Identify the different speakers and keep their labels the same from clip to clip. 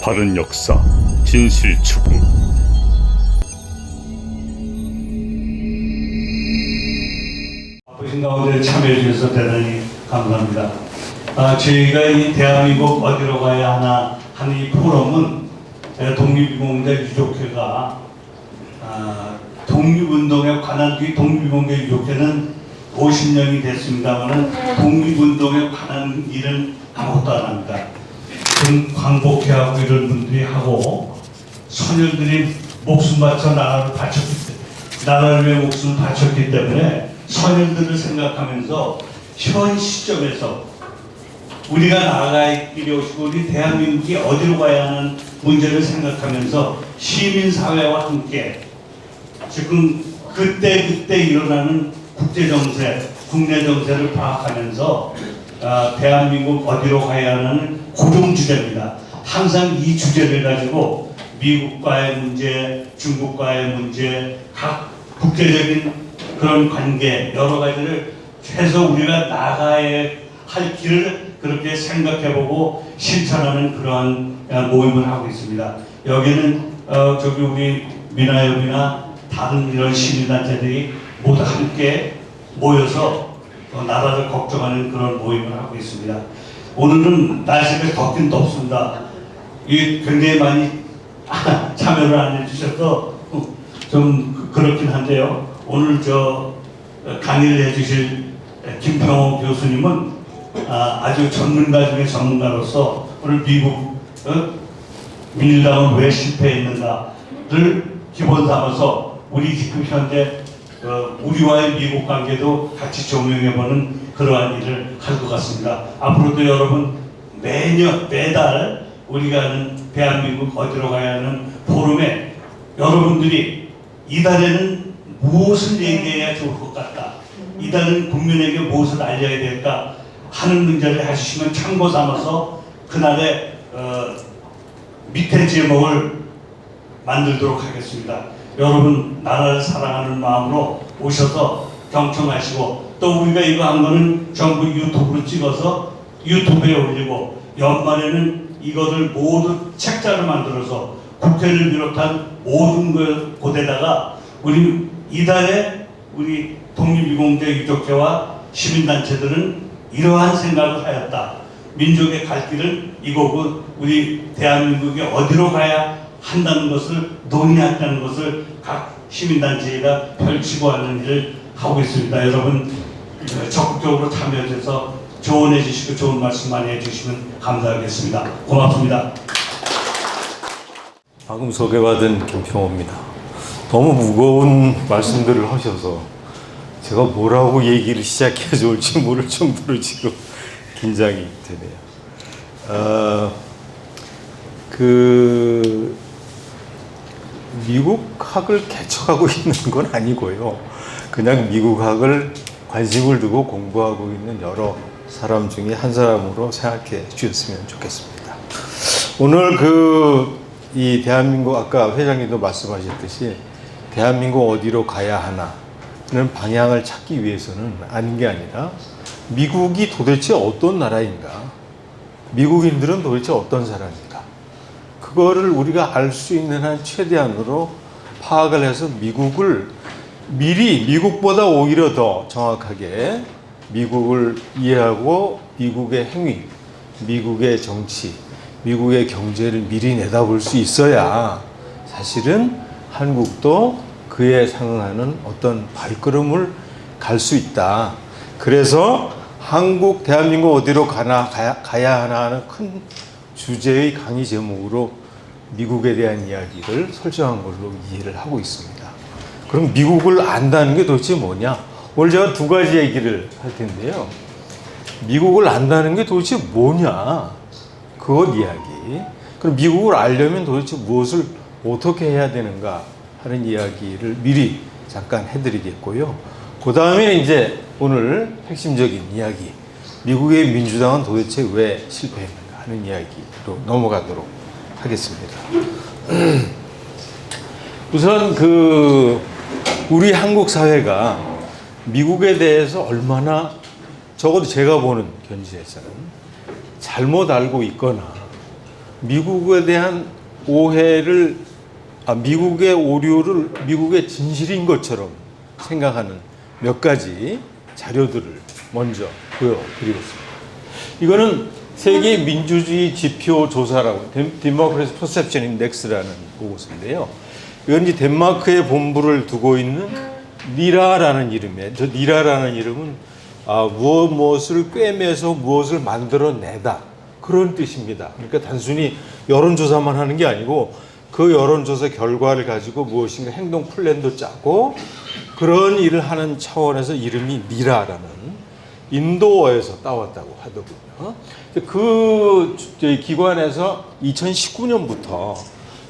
Speaker 1: 바른 역사, 진실 추구.
Speaker 2: 바쁘신 가운데 참여해 주셔서 대단히 감사합니다. 저희가 이 대한민국 어디로 가야 하나 하는 이 포럼은 독립유공자 유족회가 독립운동에 관한 독립유공자 유족회는 50년이 됐습니다만 독립운동에 관한 일은 아무것도 안 합니다. 좀 광복회하고 이런 분들이 하고 선열들이 목숨 바쳐 나라를 위해 목숨을 바쳤기 때문에 선열들을 생각하면서 현 시점에서 우리가 나아갈 길이 오시고 우리 대한민국이 어디로 가야 하는 문제를 생각하면서 시민사회와 함께 지금 그때 일어나는 국제정세, 국내 정세를 파악하면서 대한민국 어디로 가야 하는 고정주제입니다. 항상 이 주제를 가지고 미국과의 문제, 중국과의 문제, 각 국제적인 그런 관계 여러 가지를 해서 우리가 나가야 할 길을 그렇게 생각해보고 실천하는 그러한 모임을 하고 있습니다. 여기는 저기 우리 미나협이나 다른 이런 시민단체들이 모두 함께 모여서 나라를 걱정하는 그런 모임을 하고 있습니다. 오늘은 날씨가 덥긴 덥습니다. 굉장히 많이 참여를 안 해주셔서 좀 그렇긴 한데요. 오늘 강의를 해주실 김평호 교수님은 아주 전문가 중에 전문가로서 오늘 미국 민주당은 왜 실패했는가를 기본 삼아서 우리 지금 현재 우리와의 미국 관계도 같이 조명해보는 그러한 일을 할 것 같습니다. 앞으로도 여러분 매달 우리가 하는 대한민국 어디로 가야 하는 포럼에 여러분들이 이달에는 무엇을 얘기해야 좋을 것 같다, 이달은 국민에게 무엇을 알려야 될까 하는 문제를 해주시면 참고 삼아서 그날의 밑에 제목을 만들도록 하겠습니다. 여러분 나라를 사랑하는 마음으로 오셔서 경청하시고 또 우리가 이거 한 거는 전부 유튜브로 찍어서 유튜브에 올리고 연말에는 이것을 모두 책자를 만들어서 국회를 비롯한 모든 곳에다가 우리 이달에 우리 독립유공자 유족회와 시민단체들은 이러한 생각을 하였다. 민족의 갈 길은 이거고 우리 대한민국이 어디로 가야 한다는 것을 논의한다는 것을 각 시민단체가 펼치고 하는 일을 하고 있습니다. 여러분 적극적으로 참여해서 조언해 주시고 좋은 말씀 많이 해주시면 감사하겠습니다. 고맙습니다.
Speaker 3: 방금 소개받은 김평호입니다. 너무 무거운 말씀들을 하셔서 제가 뭐라고 얘기를 시작해야 좋을지 모를 정도로 지금 긴장이 되네요. 미국학을 개척하고 있는 건 아니고요. 그냥 미국학을 관심을 두고 공부하고 있는 여러 사람 중에 한 사람으로 생각해 주셨으면 좋겠습니다. 오늘 이 대한민국 아까 회장님도 말씀하셨듯이 대한민국 어디로 가야 하나는 방향을 찾기 위해서는 아닌 게 아니라 미국이 도대체 어떤 나라인가? 미국인들은 도대체 어떤 사람인가? 그거를 우리가 알 수 있는 한 최대한으로 파악을 해서 미국을 미리 미국보다 오히려 더 정확하게 미국을 이해하고 미국의 행위, 미국의 정치, 미국의 경제를 미리 내다볼 수 있어야 사실은 한국도 그에 상응하는 어떤 발걸음을 갈 수 있다. 그래서 대한민국 어디로 가야 하나 하는 큰 주제의 강의 제목으로 미국에 대한 이야기를 설정한 걸로 이해를 하고 있습니다. 그럼 미국을 안다는 게 도대체 뭐냐? 오늘 제가 두 가지 얘기를 할 텐데요. 미국을 안다는 게 도대체 뭐냐? 그것 이야기. 그럼 미국을 알려면 도대체 무엇을 어떻게 해야 되는가 하는 이야기를 미리 잠깐 해드리겠고요. 그 다음에 이제 오늘 핵심적인 이야기, 미국의 민주당은 도대체 왜 실패했는가 하는 이야기로 넘어가도록 하겠습니다. 우선 우리 한국 사회가 미국에 대해서 얼마나 적어도 제가 보는 견지에서는 잘못 알고 있거나 미국에 대한 오해를, 미국의 오류를 미국의 진실인 것처럼 생각하는 몇 가지 자료들을 먼저 보여드리겠습니다. 이거는 세계 민주주의 지표 조사라고, Democracy Perception Index라는 곳인데요. 이건 이제 덴마크에 본부를 두고 있는 니라라는 이름이에요. 저 니라라는 이름은 무엇을 꿰매서 무엇을 만들어내다, 그런 뜻입니다. 그러니까 단순히 여론조사만 하는 게 아니고 그 여론조사 결과를 가지고 무엇인가 행동 플랜도 짜고 그런 일을 하는 차원에서 이름이 니라라는 인도어에서 따왔다고 하더군요. 그 기관에서 2019년부터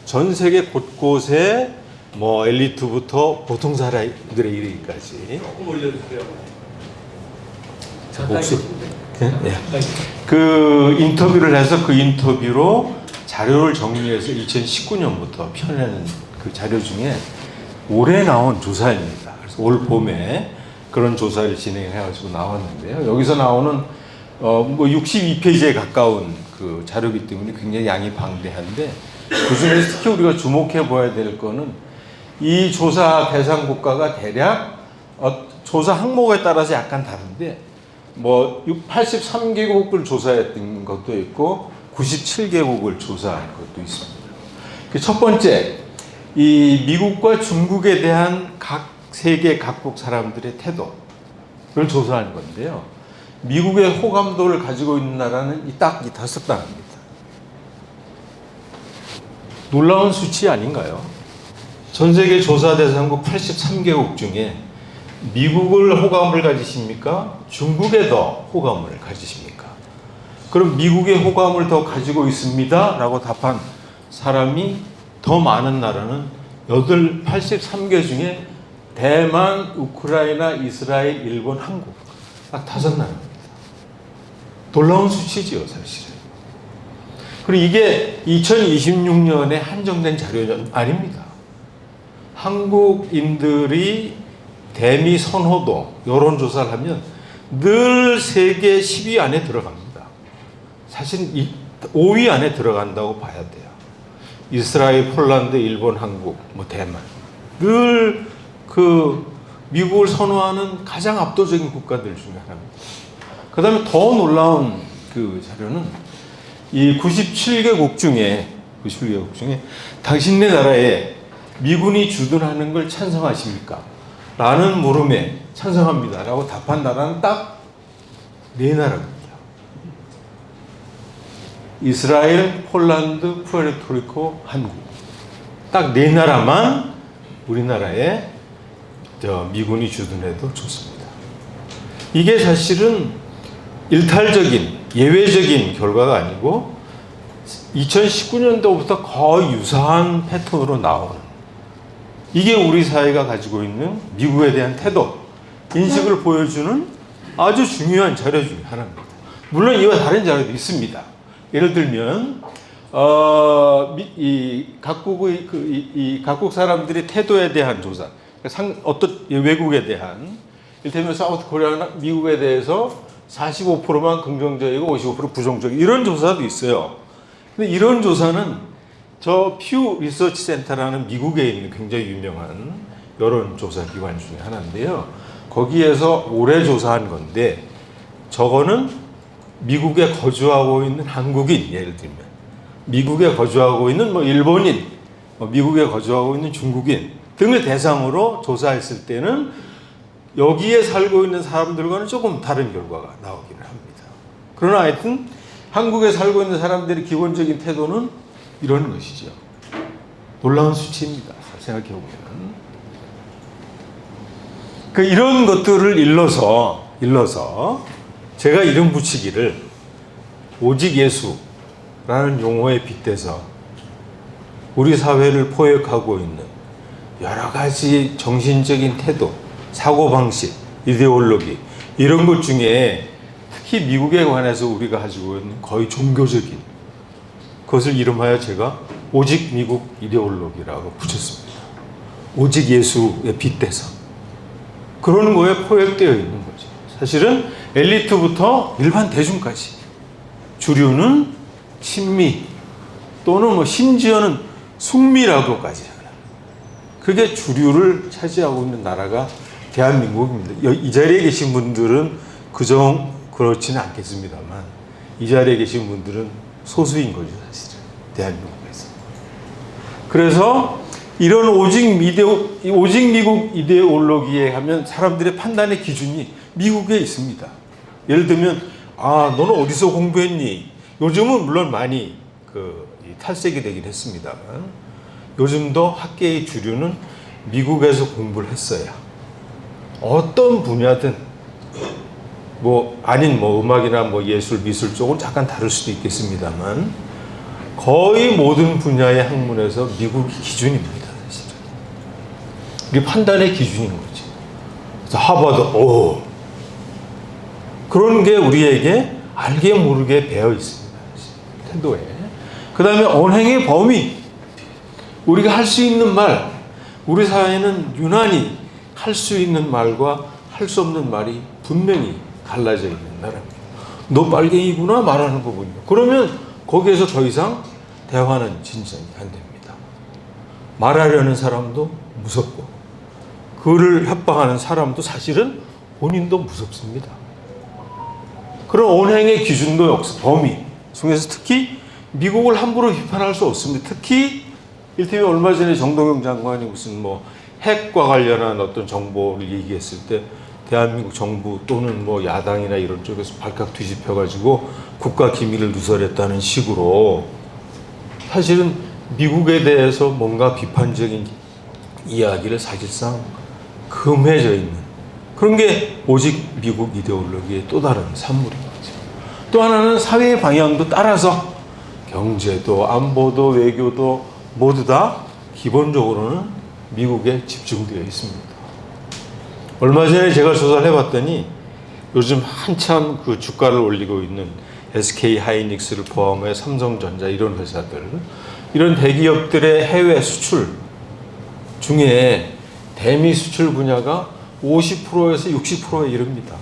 Speaker 3: 전 세계 곳곳에 뭐 엘리트부터 보통 사람들에 이르기까지
Speaker 4: 조금 올려주세요.
Speaker 3: 목소리. 네. 그 인터뷰를 해서 그 인터뷰로 자료를 정리해서 2019년부터 펴내는 그 자료 중에 올해 나온 조사입니다. 그래서 올 봄에 그런 조사를 진행해가지고 나왔는데요. 여기서 나오는 뭐 62페이지에 가까운 그 자료이기 때문에 굉장히 양이 방대한데, 그 중에서 특히 우리가 주목해 보아야 될 거는 이 조사 대상 국가가 대략 조사 항목에 따라서 약간 다른데, 뭐 83개국을 조사했던 것도 있고 97개국을 조사한 것도 있습니다. 첫 번째, 이 미국과 중국에 대한 각 세계 각국 사람들의 태도를 조사한 건데요. 미국의 호감도를 가지고 있는 나라는 딱 이 5나라입니다. 놀라운 수치 아닌가요? 전 세계 조사 대상국 83개국 중에 미국을 호감을 가지십니까? 중국에 더 호감을 가지십니까? 그럼 미국의 호감을 더 가지고 있습니다 라고 답한 사람이 더 많은 나라는 83개 중에 대만, 우크라이나, 이스라엘, 일본, 한국, 딱 5나라입니다. 놀라운 수치지요, 사실은. 그리고 이게 2026년에 한정된 자료는 아닙니다. 한국인들이 대미 선호도 여론조사를 하면 늘 세계 10위 안에 들어갑니다. 사실 5위 안에 들어간다고 봐야 돼요. 이스라엘, 폴란드, 일본, 한국, 뭐 대만. 늘 그 미국을 선호하는 가장 압도적인 국가들 중에 하나입니다. 그 다음에 더 놀라운 그 자료는 이 97개국 중에 당신네 나라에 미군이 주둔하는 걸 찬성하십니까? 라는 물음에 찬성합니다 라고 답한 나라는 딱 4나라입니다. 이스라엘, 폴란드, 푸에르토리코, 한국. 딱 4나라만 우리나라에 미군이 주둔해도 좋습니다. 이게 사실은 일탈적인, 예외적인 결과가 아니고 2019년도부터 거의 유사한 패턴으로 나오는, 이게 우리 사회가 가지고 있는 미국에 대한 태도, 인식을 보여주는 아주 중요한 자료 중에 하나입니다. 물론 이와 다른 자료도 있습니다. 예를 들면 이 각국의 이 각국 사람들의 태도에 대한 조사, 어떤 외국에 대한, 이를테면 사우스 코리아나 미국에 대해서 45%만 긍정적이고 55% 부정적이고 이런 조사도 있어요. 근데 이런 조사는 저 퓨 리서치 센터라는 미국에 있는 굉장히 유명한 여론조사 기관 중에 하나인데요. 거기에서 올해 조사한 건데, 저거는 미국에 거주하고 있는 한국인, 예를 들면 미국에 거주하고 있는 뭐 일본인, 미국에 거주하고 있는 중국인 등을 대상으로 조사했을 때는 여기에 살고 있는 사람들과는 조금 다른 결과가 나오기는 합니다. 그러나 하여튼 한국에 살고 있는 사람들의 기본적인 태도는 이런 것이죠. 놀라운 수치입니다. 생각해 보면. 이런 것들을 일러서 제가 이름 붙이기를 오직 예수라는 용어에 빗대서 우리 사회를 포획하고 있는 여러 가지 정신적인 태도, 사고방식, 이데올로기 이런 것 중에 특히 미국에 관해서 우리가 가지고 있는 거의 종교적인 그것을 이름하여 제가 오직 미국 이데올로기라고 붙였습니다. 오직 예수에 빗대서 그런 거에 포획되어 있는 거죠. 사실은 엘리트부터 일반 대중까지, 주류는 친미, 또는 뭐 심지어는 숙미라고까지 해요. 그게 주류를 차지하고 있는 나라가 대한민국입니다. 이 자리에 계신 분들은 그렇지는 않겠습니다만 이 자리에 계신 분들은 소수인 거죠, 사실은 대한민국에서. 그래서 이런 오직 미국 이데올로기에 하면 사람들의 판단의 기준이 미국에 있습니다. 예를 들면 너는 어디서 공부했니? 요즘은 물론 많이 탈색이 되긴 했습니다만 요즘도 학계의 주류는 미국에서 공부를 했어야 어떤 분야든 음악이나 예술, 미술 쪽은 잠깐 다를 수도 있겠습니다만 거의 모든 분야의 학문에서 미국이 기준입니다. 사실은. 이게 판단의 기준인 거지. 그래서 하버드, 그런 게 우리에게 알게 모르게 배어 있습니다. 태도에. 그 다음에 언행의 범위. 우리가 할 수 있는 말. 우리 사회는 유난히 할 수 있는 말과 할 수 없는 말이 분명히 갈라져 있는 나라입니다. 너 빨갱이구나 말하는 거군요. 그러면 거기에서 더 이상 대화는 진전이 안 됩니다. 말하려는 사람도 무섭고 그를 협박하는 사람도 사실은 본인도 무섭습니다. 그런 언행의 기준도 없어. 범위 중에서 특히 미국을 함부로 비판할 수 없습니다. 특히 일테면 얼마 전에 정동영 장관이 무슨 핵과 관련한 어떤 정보를 얘기했을 때 대한민국 정부 또는 야당이나 이런 쪽에서 발칵 뒤집혀가지고 국가 기밀을 누설했다는 식으로 사실은 미국에 대해서 뭔가 비판적인 이야기를 사실상 금해져 있는 그런 게 오직 미국 이데올로기의 또 다른 산물인 거죠. 또 하나는 사회의 방향도 따라서 경제도 안보도 외교도 모두 다 기본적으로는 미국에 집중되어 있습니다. 얼마 전에 제가 조사를 해봤더니 요즘 한참 그 주가를 올리고 있는 SK 하이닉스를 포함해 삼성전자 이런 회사들, 이런 대기업들의 해외 수출 중에 대미 수출 분야가 50%에서 60%에 이릅니다.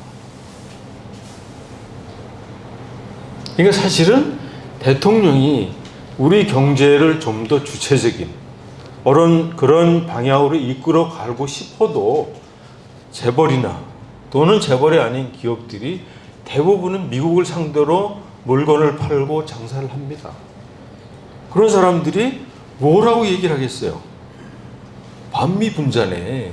Speaker 3: 그러니까 사실은 대통령이 우리 경제를 좀 더 주체적인 그런 방향으로 이끌어 가고 싶어도 재벌이나 또는 재벌이 아닌 기업들이 대부분은 미국을 상대로 물건을 팔고 장사를 합니다. 그런 사람들이 뭐라고 얘기를 하겠어요? 반미분자네.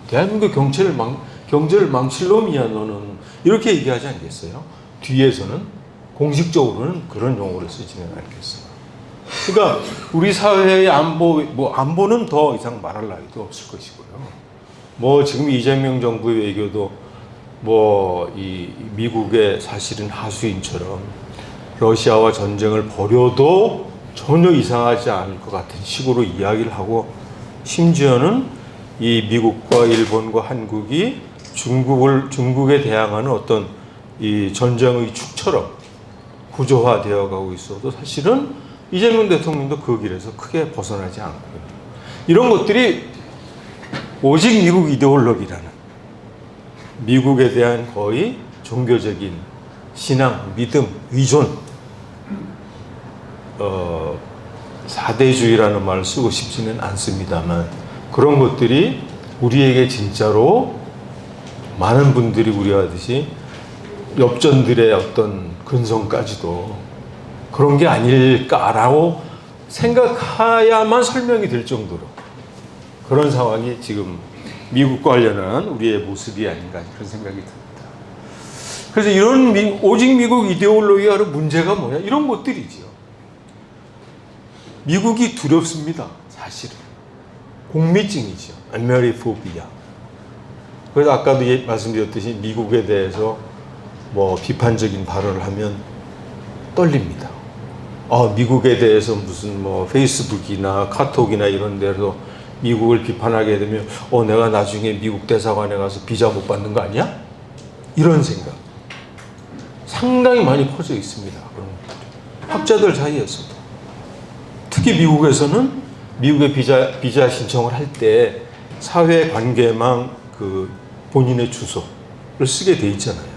Speaker 3: 대한민국 경제를 망칠 놈이야 너는. 이렇게 얘기하지 않겠어요? 뒤에서는 공식적으로는 그런 용어를 쓰지는 않겠어요. 그러니까 우리 사회의 안보는 더 이상 말할 나위도 없을 것이고요. 지금 이재명 정부의 외교도 이 미국의 사실은 하수인처럼 러시아와 전쟁을 벌여도 전혀 이상하지 않을 것 같은 식으로 이야기를 하고, 심지어는 이 미국과 일본과 한국이 중국에 대항하는 어떤 이 전쟁의 축처럼 구조화되어 가고 있어도 사실은 이재명 대통령도 그 길에서 크게 벗어나지 않고요. 이런 것들이 오직 미국 이데올로기라는 미국에 대한 거의 종교적인 신앙, 믿음, 의존, 사대주의라는 말을 쓰고 싶지는 않습니다만 그런 것들이 우리에게 진짜로 많은 분들이 우려하듯이 엽전들의 어떤 근성까지도 그런 게 아닐까라고 생각해야만 설명이 될 정도로 그런 상황이 지금 미국과 관련한 우리의 모습이 아닌가 그런 생각이 듭니다. 그래서 이런 오직 미국 이데올로기가 문제가 뭐냐? 이런 것들이지요. 미국이 두렵습니다. 사실은. 공미증이죠. 아메리포비아. 그래서 아까도 말씀드렸듯이 미국에 대해서 비판적인 발언을 하면 떨립니다. 미국에 대해서 무슨 페이스북이나 카톡이나 이런 데서 미국을 비판하게 되면 내가 나중에 미국 대사관에 가서 비자 못 받는 거 아니야? 이런 생각 상당히 많이 퍼져 있습니다. 그런 학자들 사이에서도. 특히 미국에서는 미국의 비자 신청을 할 때 사회관계망 본인의 주소를 쓰게 돼 있잖아요.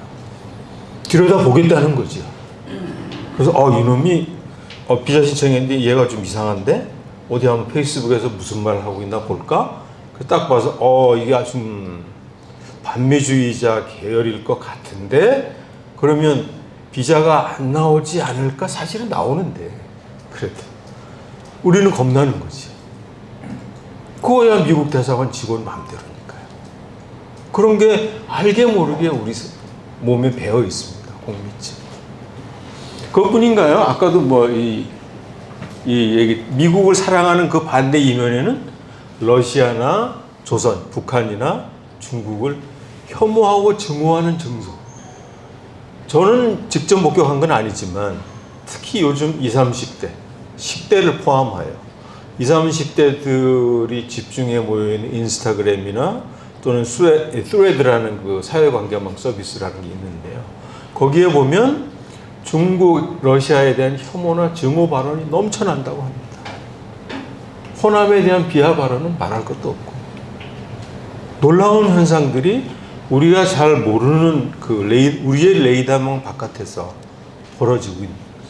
Speaker 3: 들여다보겠다는 거죠. 그래서 이놈이 비자 신청했는데 얘가 좀 이상한데 어디 한번 페이스북에서 무슨 말 하고 있나 볼까? 딱 봐서 이게 아주 반미주의자 계열일 것 같은데 그러면 비자가 안 나오지 않을까? 사실은 나오는데 그래도 우리는 겁나는 거지. 그거야 미국 대사관 직원 마음대로니까요. 그런 게 알게 모르게 우리 몸에 배어 있습니다. 공미증. 그것뿐인가요? 아까도 이 얘기, 미국을 사랑하는 그 반대 이면에는 러시아나 조선, 북한이나 중국을 혐오하고 증오하는 정서. 저는 직접 목격한 건 아니지만 특히 요즘 20, 30대, 10대를 포함하여 20, 30대들이 집중해 모여있는 인스타그램이나 또는 스레드라는 그 사회관계망 서비스라는 게 있는데요. 거기에 보면 중국, 러시아에 대한 혐오나 증오 발언이 넘쳐난다고 합니다. 호남에 대한 비하 발언은 말할 것도 없고 놀라운 현상들이 우리가 잘 모르는 우리의 레이더망 바깥에서 벌어지고 있는 거죠.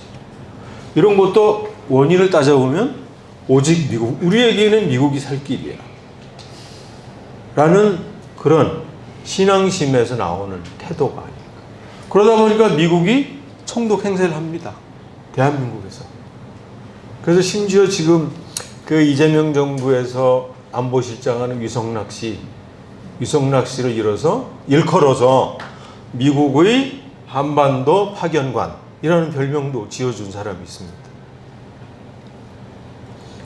Speaker 3: 이런 것도 원인을 따져보면 오직 우리에게는 미국이 살 길이야 라는 그런 신앙심에서 나오는 태도가 아닐까. 그러다 보니까 미국이 총독 행세를 합니다. 대한민국에서. 그래서 심지어 지금 그 이재명 정부에서 안보실장하는 유성락 씨를 일컬어서 미국의 한반도 파견관이라는 별명도 지어준 사람이 있습니다.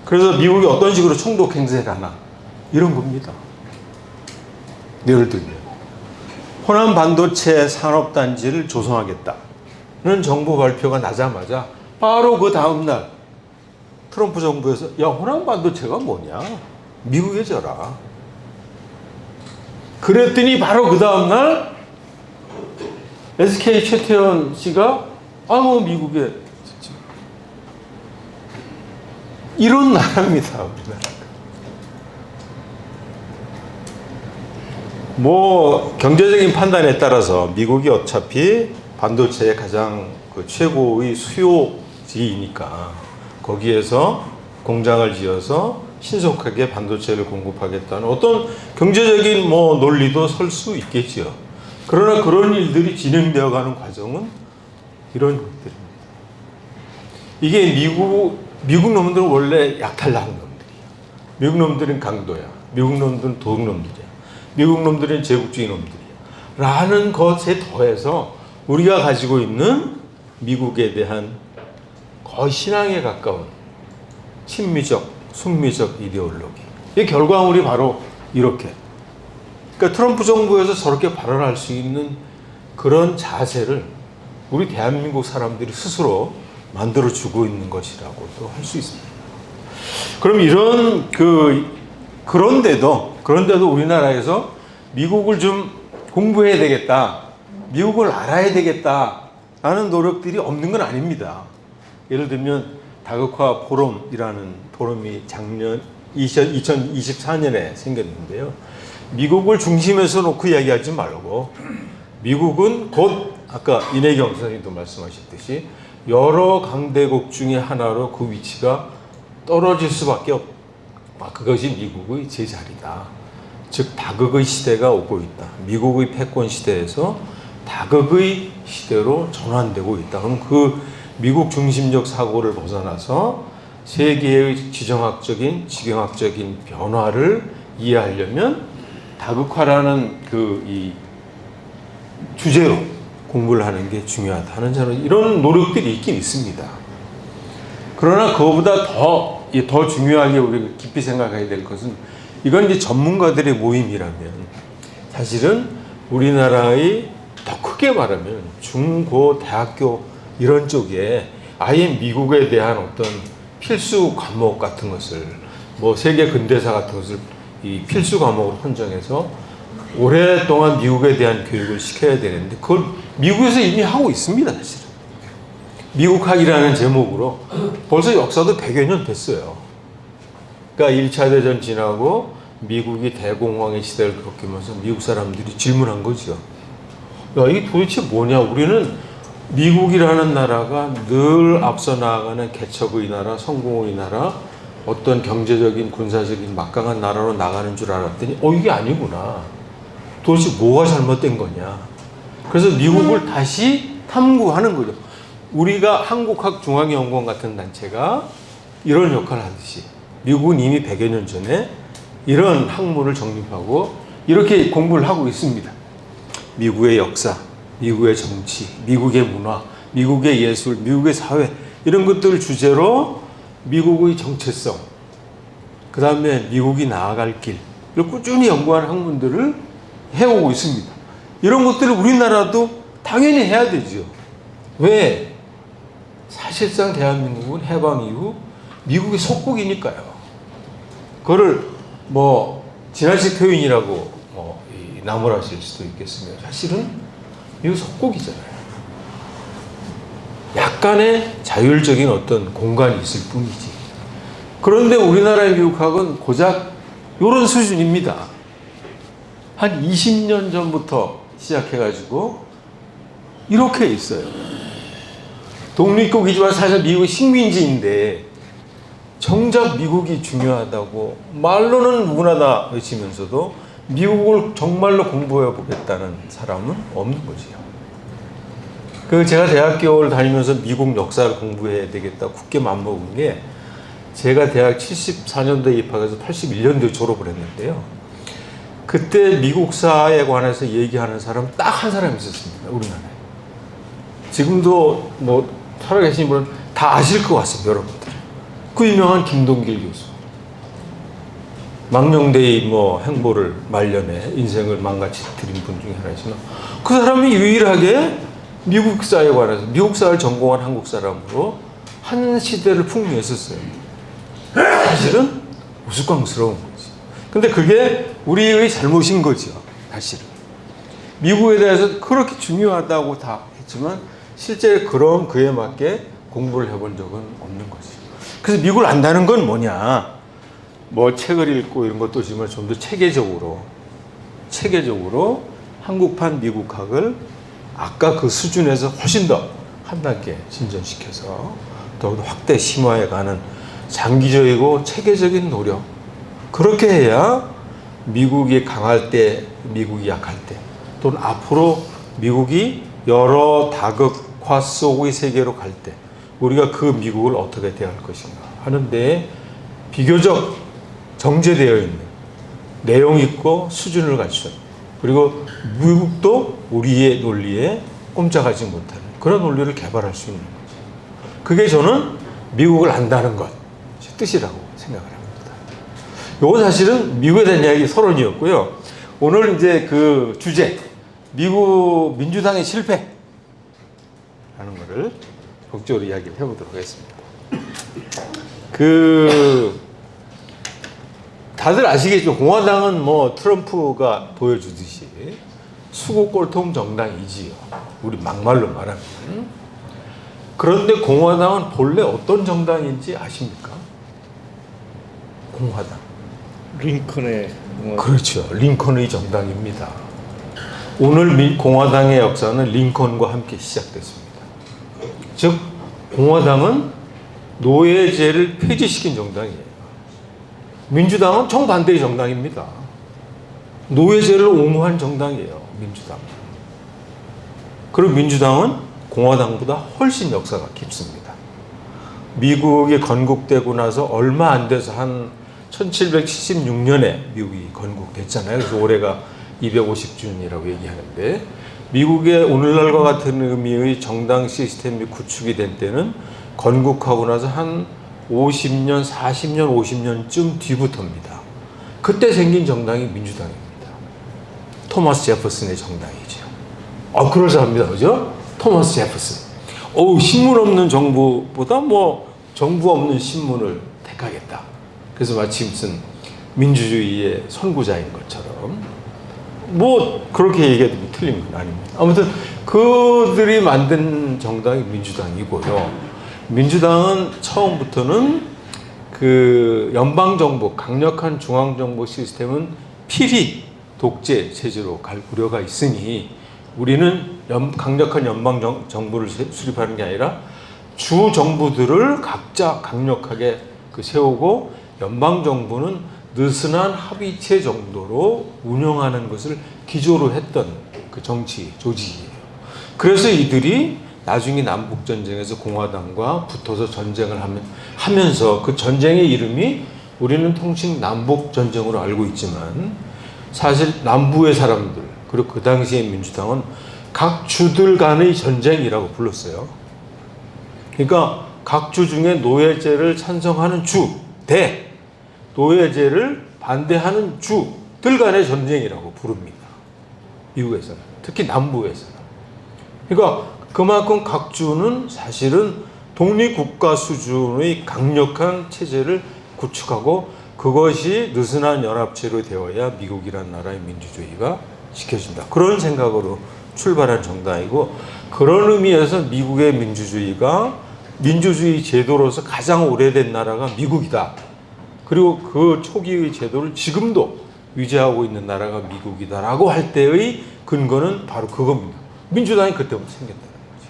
Speaker 3: 그래서 미국이 어떤 식으로 총독 행세를 하나 이런 겁니다. 예를 들면 호남 반도체 산업단지를 조성하겠다는 정부 발표가 나자마자 바로 그 다음날 트럼프 정부에서 호남 반도체가 뭐냐? 미국에 져라. 그랬더니 바로 그 다음날 SK 최태원 씨가 미국에 이런 나라입니다. 우리나라가. 경제적인 판단에 따라서 미국이 어차피 반도체의 가장 최고의 수요지이니까 거기에서 공장을 지어서 신속하게 반도체를 공급하겠다는 어떤 경제적인 논리도 설 수 있겠지요. 그러나 그런 일들이 진행되어 가는 과정은 이런 것들입니다. 이게 미국 놈들은 원래 약탈나는 놈들이야. 미국 놈들은 강도야. 미국 놈들은 도둑놈들이야. 미국 놈들은 제국주의 놈들이야. 라는 것에 더해서 우리가 가지고 있는 미국에 대한 거의 신앙에 가까운 친미적, 순미적 이데올로기. 이 결과물이 바로 이렇게. 그러니까 트럼프 정부에서 저렇게 발언할 수 있는 그런 자세를 우리 대한민국 사람들이 스스로 만들어주고 있는 것이라고도 할 수 있습니다. 그럼 이런 그런데도 우리나라에서 미국을 좀 공부해야 되겠다, 미국을 알아야 되겠다라는 노력들이 없는 건 아닙니다. 예를 들면 다극화 포럼이라는 포럼이 작년 2024년에 생겼는데요. 미국을 중심에서 놓고 이야기하지 말고 미국은 곧 아까 이내경 선생님도 말씀하셨듯이 여러 강대국 중에 하나로 그 위치가 떨어질 수밖에 없다. 그것이 미국의 제자리다. 즉 다극의 시대가 오고 있다. 미국의 패권 시대에서 다극의 시대로 전환되고 있다. 그럼 그 미국 중심적 사고를 벗어나서 세계의 지정학적인, 지경학적인 변화를 이해하려면 다극화라는 이 주제로 공부를 하는 게 중요하다는 저는 이런 노력들이 있긴 있습니다. 그러나 그거보다 더 중요하게 우리가 깊이 생각해야 될 것은 이건 이제 전문가들의 모임이라면 사실은 우리나라의 더 크게 말하면 중고 대학교 이런 쪽에 아예 미국에 대한 어떤 필수 과목 같은 것을 세계 근대사 같은 것을 이 필수 과목으로 선정해서 오랫동안 미국에 대한 교육을 시켜야 되는데 그걸 미국에서 이미 하고 있습니다. 사실은 미국학이라는 제목으로 벌써 역사도 100여 년 됐어요. 그러니까 1차 대전 지나고 미국이 대공황의 시대를 겪으면서 미국 사람들이 질문한 거죠. 야, 이게 도대체 뭐냐? 우리는 미국이라는 나라가 늘 앞서 나아가는 개척의 나라, 성공의 나라, 어떤 경제적인 군사적인 막강한 나라로 나가는 줄 알았더니 이게 아니구나. 도대체 뭐가 잘못된 거냐. 그래서 미국을 다시 탐구하는 거죠. 우리가 한국학중앙연구원 같은 단체가 이런 역할을 하듯이 미국은 이미 100여 년 전에 이런 학문을 정립하고 이렇게 공부를 하고 있습니다. 미국의 역사, 미국의 정치, 미국의 문화, 미국의 예술, 미국의 사회 이런 것들을 주제로 미국의 정체성, 그 다음에 미국이 나아갈 길을 꾸준히 연구하는 학문들을 해오고 있습니다. 이런 것들을 우리나라도 당연히 해야 되죠. 왜? 사실상 대한민국은 해방 이후 미국의 속국이니까요. 그거를 지나친 표현이라고 나무라실 수도 있겠으며 사실은 미국 속국이잖아요. 약간의 자율적인 어떤 공간이 있을 뿐이지. 그런데 우리나라의 미국학은 고작 이런 수준입니다. 한 20년 전부터 시작해가지고 이렇게 있어요. 독립국이지만 사실 미국이 식민지인데 정작 미국이 중요하다고 말로는 누구나 외치면서도 미국을 정말로 공부해 보겠다는 사람은 없는 거지요. 제가 대학교를 다니면서 미국 역사를 공부해야 되겠다 굳게 맘먹은 게 제가 대학 74년도에 입학해서 81년도에 졸업을 했는데요. 그때 미국사에 관해서 얘기하는 사람 딱 한 사람 있었습니다. 우리나라에. 지금도 살아계신 분은 다 아실 것 같습니다. 여러분들. 그 유명한 김동길 교수. 망명대의 행보를 말년에 인생을 망가뜨린 분 중에 하나지만 그 사람이 유일하게 미국사에 관해서 미국사를 전공한 한국 사람으로 한 시대를 풍미했었어요. 사실은 우스꽝스러운 거지. 근데 그게 우리의 잘못인 거죠. 사실은. 미국에 대해서 그렇게 중요하다고 다 했지만 실제 그런 그에 맞게 공부를 해본 적은 없는 거지. 그래서 미국을 안다는 건 뭐냐. 책을 읽고 이런 것도 있지만 좀 더 체계적으로 한국판 미국학을 아까 그 수준에서 훨씬 더 한 단계 진전시켜서 더욱 확대 심화해가는 장기적이고 체계적인 노력. 그렇게 해야 미국이 강할 때, 미국이 약할 때, 또는 앞으로 미국이 여러 다극화 속의 세계로 갈 때 우리가 그 미국을 어떻게 대할 것인가 하는데 비교적 정제되어 있는 내용 있고 수준을 갖춘 그리고 미국도 우리의 논리에 꼼짝하지 못하는 그런 논리를 개발할 수 있는 거죠. 그게 저는 미국을 안다는 것 뜻이라고 생각을 합니다. 이건 사실은 미국에 대한 이야기 서론이었고요. 오늘 이제 그 주제 미국 민주당의 실패 하는 거를 본격적으로 이야기를 해보도록 하겠습니다. 다들 아시겠죠? 공화당은 트럼프가 보여주듯이 수구 꼴통 정당이지요. 우리 막말로 말하면. 그런데 공화당은 본래 어떤 정당인지 아십니까? 공화당.
Speaker 1: 링컨의
Speaker 3: 그렇죠. 링컨의 정당입니다. 오늘 공화당의 역사는 링컨과 함께 시작됐습니다. 즉 공화당은 노예제를 폐지시킨 정당이에요. 민주당은 정반대의 정당입니다. 노예제를 옹호한 정당이에요. 민주당. 그리고 민주당은 공화당보다 훨씬 역사가 깊습니다. 미국이 건국되고 나서 얼마 안 돼서 한 1776년에 미국이 건국됐잖아요. 그래서 올해가 250주년이라고 얘기하는데 미국의 오늘날과 같은 의미의 정당 시스템이 구축이 된 때는 건국하고 나서 한 50년, 40년, 50년쯤 뒤부터입니다. 그때 생긴 정당이 민주당입니다. 토마스 제퍼슨의 정당이죠. 그러자합니다. 그죠? 토마스 제퍼슨. 신문 없는 정부보다 정부 없는 신문을 택하겠다. 그래서 마치 무슨 민주주의의 선구자인 것처럼 그렇게 얘기해도 틀린 건 아닙니다. 아무튼 그들이 만든 정당이 민주당이고요. 민주당은 처음부터는 그 연방정부, 강력한 중앙정부 시스템은 필히 독재 체제로 갈 우려가 있으니 우리는 강력한 연방 정부를 수립하는 게 아니라 주 정부들을 각자 강력하게 세우고 연방 정부는 느슨한 합의체 정도로 운영하는 것을 기조로 했던 그 정치 조직이에요. 그래서 이들이 나중에 남북 전쟁에서 공화당과 붙어서 전쟁을 하면서 그 전쟁의 이름이 우리는 통칭 남북 전쟁으로 알고 있지만 사실 남부의 사람들 그리고 그 당시의 민주당은 각 주들 간의 전쟁이라고 불렀어요. 그러니까 각 주 중에 노예제를 찬성하는 주 대 노예제를 반대하는 주들 간의 전쟁이라고 부릅니다. 미국에서는 특히 남부에서는. 그러니까 그만큼 각 주는 사실은 독립국가 수준의 강력한 체제를 구축하고 그것이 느슨한 연합체로 되어야 미국이라는 나라의 민주주의가 지켜진다. 그런 생각으로 출발한 정당이고 그런 의미에서 미국의 민주주의가 민주주의 제도로서 가장 오래된 나라가 미국이다. 그리고 그 초기의 제도를 지금도 유지하고 있는 나라가 미국이다라고 할 때의 근거는 바로 그겁니다. 민주당이 그때부터 생겼다는 거지.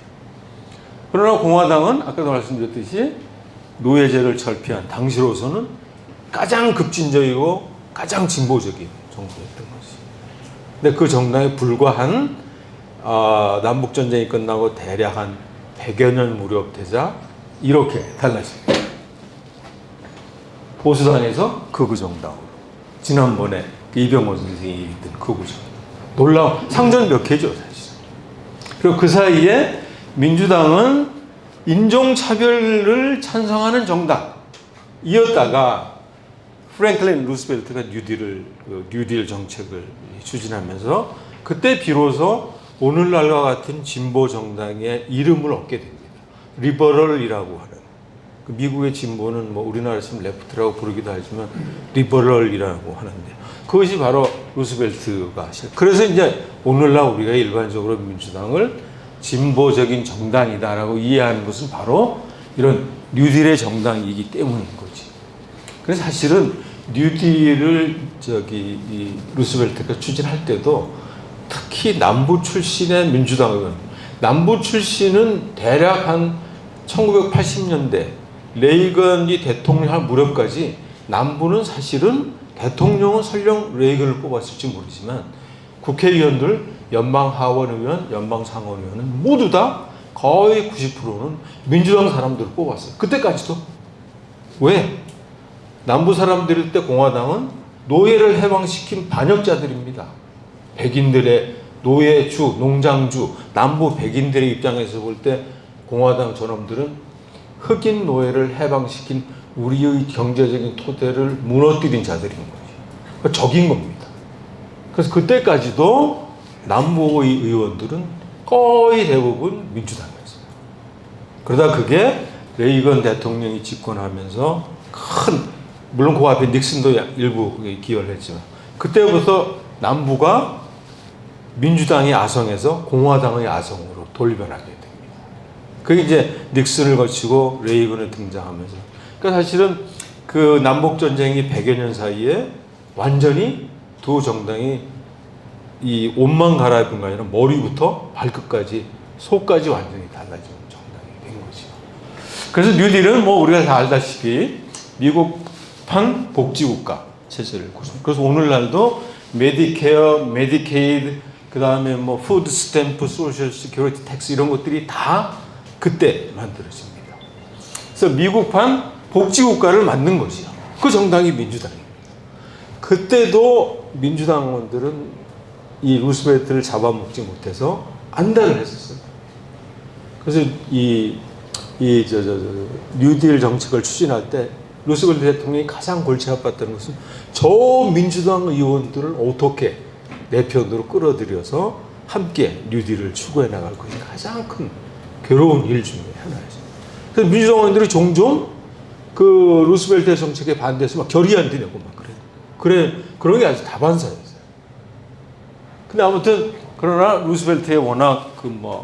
Speaker 3: 그러나 공화당은 아까도 말씀드렸듯이 노예제를 철폐한 당시로서는 가장 급진적이고 가장 진보적인 정부였던 거지. 근데 그 정당에 불과한 남북전쟁이 끝나고 대략 한 100여 년 무렵 되자 이렇게 달라집니다. 보수당에서 극우정당으로. 지난번에 이병헌 선생이 얘기했던 극우정당. 놀라운 상전 몇 개죠 사실. 그리고 그 사이에 민주당은 인종차별을 찬성하는 정당이었다가 프랭클린 루스벨트가 뉴딜 정책을 추진하면서 그때 비로소 오늘날과 같은 진보 정당의 이름을 얻게 됩니다. 리버럴이라고 하는. 미국의 진보는 뭐 우리나라에서는 레프트라고 부르기도 하지만 리버럴이라고 하는데 그것이 바로 루스벨트가 그래서 이제 오늘날 우리가 일반적으로 민주당을 진보적인 정당이다라고 이해하는 것은 바로 이런 뉴딜의 정당이기 때문인 거지. 그래서 사실은 뉴딜을 이 루스벨트가 추진할 때도 특히 남부 출신의 민주당 의원, 남부 출신은 대략 한 1980년대 레이건이 대통령할 무렵까지 남부는 사실은 대통령은 설령 레이건을 뽑았을지 모르지만 국회의원들, 연방 하원의원, 연방 상원의원은 모두 다 거의 90%는 민주당 사람들을 뽑았어요. 그때까지도. 왜? 남부 사람들일 때 공화당은 노예를 해방시킨 반역자들입니다. 백인들의 노예주, 농장주, 남부 백인들의 입장에서 볼 때 공화당 저놈들은 흑인 노예를 해방시킨 우리의 경제적인 토대를 무너뜨린 자들인 거죠. 적인 겁니다. 그래서 그때까지도 남부의 의원들은 거의 대부분 민주당이었어요. 그러다 그게 레이건 대통령이 집권하면서 물론 그 앞에 닉슨도 일부 기여를 했지만 그때부터 남부가 민주당의 아성에서 공화당의 아성으로 돌변하게 됩니다. 그게 이제 닉슨을 거치고 레이건을 등장하면서 그러니까 사실은 그 남북전쟁이 100여 년 사이에 완전히 두 정당이 이 옷만 갈아입은 게 아니라 머리부터 발끝까지 속까지 완전히 달라진 정당이 된 거죠. 그래서 뉴딜은 뭐 우리가 다 알다시피 미국판 복지국가 체제를 구성. 그래서 오늘날도 메디케어, 메디케이드, 그 다음에 뭐 푸드 스탬프, 소셜 시큐리티 텍스 이런 것들이 다 그때 만들어집니다. 그래서 미국판 복지국가를 만든 것이요. 그 정당이 민주당입니다. 그때도 민주당 의원들은 이 루스벨트를 잡아먹지 못해서 안달을 했었어요. 그래서 뉴딜 정책을 추진할 때 루스벨트 대통령이 가장 골치 아팠던 것은 저 민주당 의원들을 어떻게 내 편으로 끌어들여서 함께 뉴딜을 추구해 나갈 것이 가장 큰 괴로운 일 중에 하나였어요. 그래서 민주당 의원들이 종종 그 루스벨트의 정책에 반대해서 막 결의안 내고 막 그런 게 아주 다반사였어요. 근데 아무튼 그러나 루스벨트의 워낙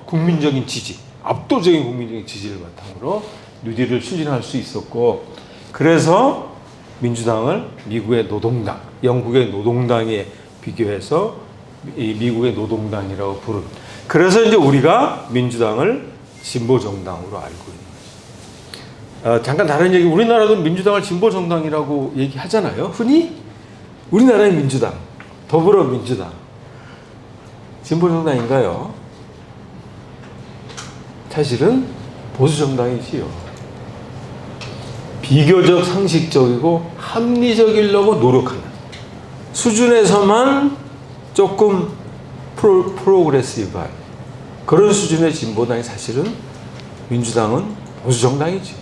Speaker 3: 국민적인 지지, 압도적인 국민적인 지지를 바탕으로 뉴딜을 추진할 수 있었고, 그래서 민주당을 미국의 노동당, 영국의 노동당에 비교해서 이 미국의 노동당이라고 부른. 그래서 이제 우리가 민주당을 진보 정당으로 알고 있는 거죠. 잠깐 다른 얘기. 우리나라도 민주당을 진보 정당이라고 얘기하잖아요. 흔히 우리나라의 민주당, 더불어민주당 진보 정당인가요? 사실은 보수 정당이지요. 비교적 상식적이고 합리적이려고 노력하는 수준에서만 조금 프로그레시브한 그런 수준의 진보당이 사실은 민주당은 보수 정당이죠.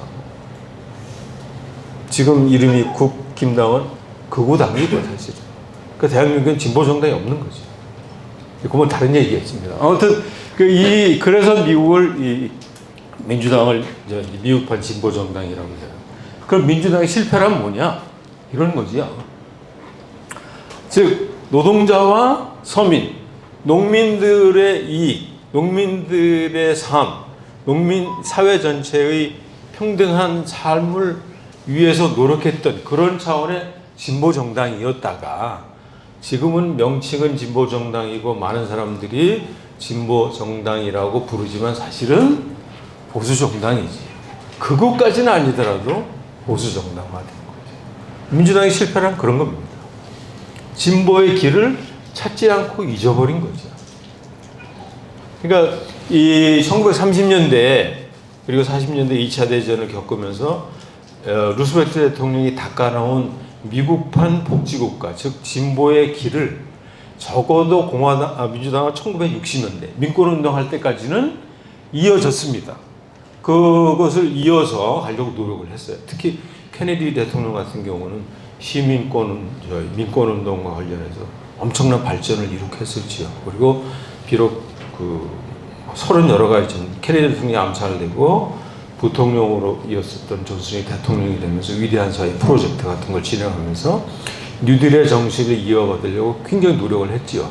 Speaker 3: 지금 이름이 국힘당은 극우당이고 사실은. 그러니까 대한민국은 진보 정당이 없는 거죠. 그건 다른 얘기겠습니다. 아무튼 그래서 미국을 민주당을 이제 미국판 진보 정당이라고 해요. 그럼 민주당의 실패란 뭐냐? 이런 거지요. 즉 노동자와 서민, 농민들의 이익, 농민들의 삶, 농민 사회 전체의 평등한 삶을 위해서 노력했던 그런 차원의 진보 정당이었다가 지금은 명칭은 진보 정당이고 많은 사람들이 진보 정당이라고 부르지만 사실은 보수 정당이지. 그것까지는 아니더라도 보수 정당화된 거죠. 민주당의 실패란 그런 겁니다. 진보의 길을 찾지 않고 잊어버린 거죠. 그러니까 이 1930년대 그리고 40년대 2차 대전을 겪으면서 루스벨트 대통령이 닦아놓은 미국판 복지국가, 즉 진보의 길을 적어도 민주당은 1960년대 민권운동할 때까지는 이어졌습니다. 그것을 이어서 하려고 노력을 했어요. 특히 케네디 대통령 같은 경우는 민권운동과 관련해서 엄청난 발전을 이룩했었지요. 그리고 비록 서른 여러 가지 케네디 대통령이 암살되고 부통령으로 이었었던 존슨이 대통령이 되면서 위대한 사회 프로젝트 같은 걸 진행하면서 뉴딜의 정신을 이어받으려고 굉장히 노력을 했지요.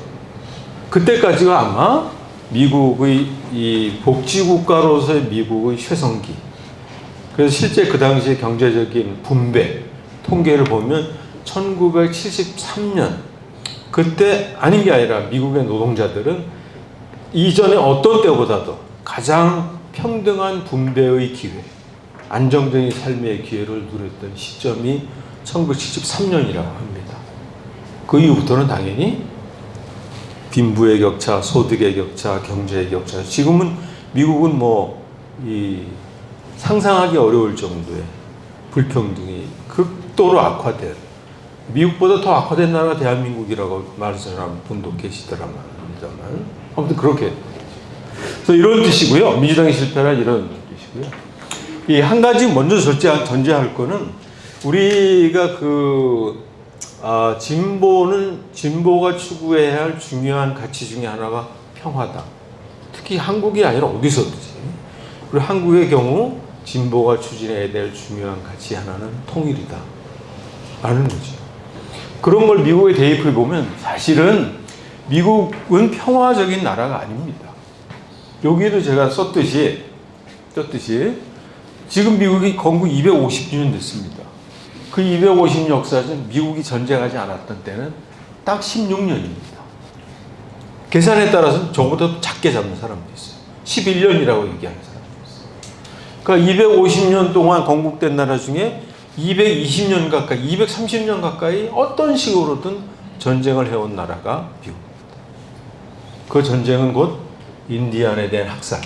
Speaker 3: 그때까지가 아마 미국의 이 복지국가로서의 미국의 최성기. 그래서 실제 그 당시에 경제적인 분배 통계를 보면 1973년 그때 아닌 게 아니라 미국의 노동자들은 이전에 어떤 때보다도 가장 평등한 분배의 기회, 안정적인 삶의 기회를 누렸던 시점이 1973년이라고 합니다. 그 이후부터는 당연히 빈부의 격차, 소득의 격차, 경제의 격차. 지금은 미국은 상상하기 어려울 정도의 불평등이 극도로 악화된, 미국보다 더 악화된 나라가 대한민국이라고 말하는 분도 계시더라만. 아무튼 그렇게. 그래서 이런 뜻이고요. 민주당의 실패란 이런 뜻이고요. 이 한 가지 먼저 전제할 거는 우리가 진보가 추구해야 할 중요한 가치 중에 하나가 평화다. 특히 한국이 아니라 어디서든지. 그리고 한국의 경우 진보가 추진해야 될 중요한 가치 하나는 통일이다. 라는 거죠. 그런 걸 미국에 대입해 보면 사실은 미국은 평화적인 나라가 아닙니다. 여기에도 제가 썼듯이 지금 미국이 건국 250주년 됐습니다. 그 250년 역사는 미국이 전쟁하지 않았던 때는 딱 16년입니다. 계산에 따라서는 저보다 작게 잡는 사람도 있어요. 11년이라고 얘기하는 사람도 있어요. 그러니까 250년 동안 건국된 나라 중에 220년 가까이, 230년 가까이 어떤 식으로든 전쟁을 해온 나라가 미국입니다. 그 전쟁은 곧 인디안에 대한 학살,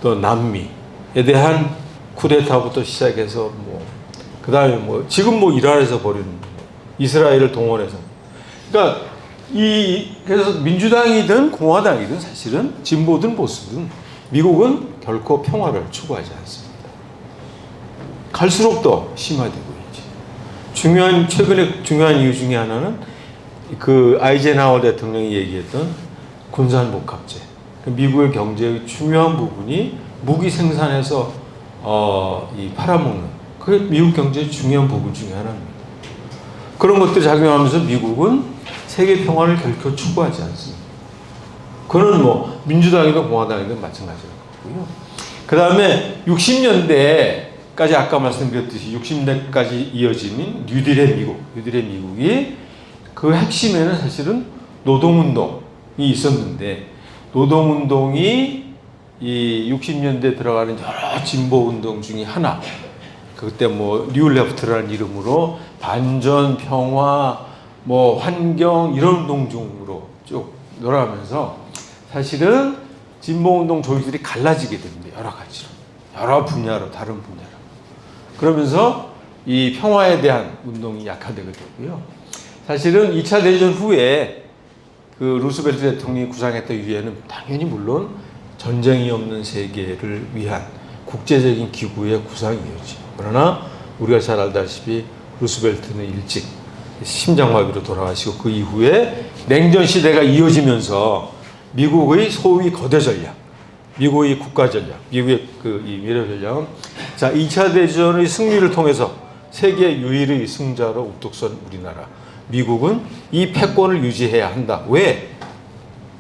Speaker 3: 또 남미에 대한 쿠데타부터 시작해서 그 다음에 지금 이란에서 벌이는 이스라엘을 동원해서. 그러니까 그래서 민주당이든 공화당이든 사실은 진보든 보수든 미국은 결코 평화를 추구하지 않습니다. 갈수록 더 심화되고 있지. 최근에 중요한 이유 중에 하나는 아이젠하워 대통령이 얘기했던 군산복합제. 미국의 경제의 중요한 부분이 무기 생산에서 팔아먹는 그게 미국 경제의 중요한 부분 중에 하나입니다. 그런 것들이 작용하면서 미국은 세계 평화를 결코 추구하지 않습니다. 그건 민주당이든 공화당이든 마찬가지일 거고요. 그 다음에 60년대까지 아까 말씀드렸듯이 60년대까지 이어지는 뉴딜의 미국이 그 핵심에는 사실은 노동운동이 있었는데 노동운동이 이 60년대 들어가는 여러 진보운동 중에 하나, 그때 뭐 뉴레프트라는 이름으로 반전, 평화, 뭐 환경 이런 운동 중으로 쭉 돌아가면서 사실은 진보운동 조직들이 갈라지게 됩니다. 여러 가지로, 여러 분야로, 다른 분야로. 그러면서 이 평화에 대한 운동이 약화되게 되고요. 사실은 2차 대전 후에 그 루스벨트 대통령이 구상했던 유엔은 당연히 물론 전쟁이 없는 세계를 위한 국제적인 기구의 구상이었죠. 그러나 우리가 잘 알다시피 루스벨트는 일찍 심장마비로 돌아가시고 그 이후에 냉전 시대가 이어지면서 미국의 소위 거대 전략, 미국의 국가 전략, 미국의 이 미래 전략은 자 2차 대전의 승리를 통해서 세계 유일의 승자로 우뚝 선 우리나라. 미국은 이 패권을 유지해야 한다. 왜?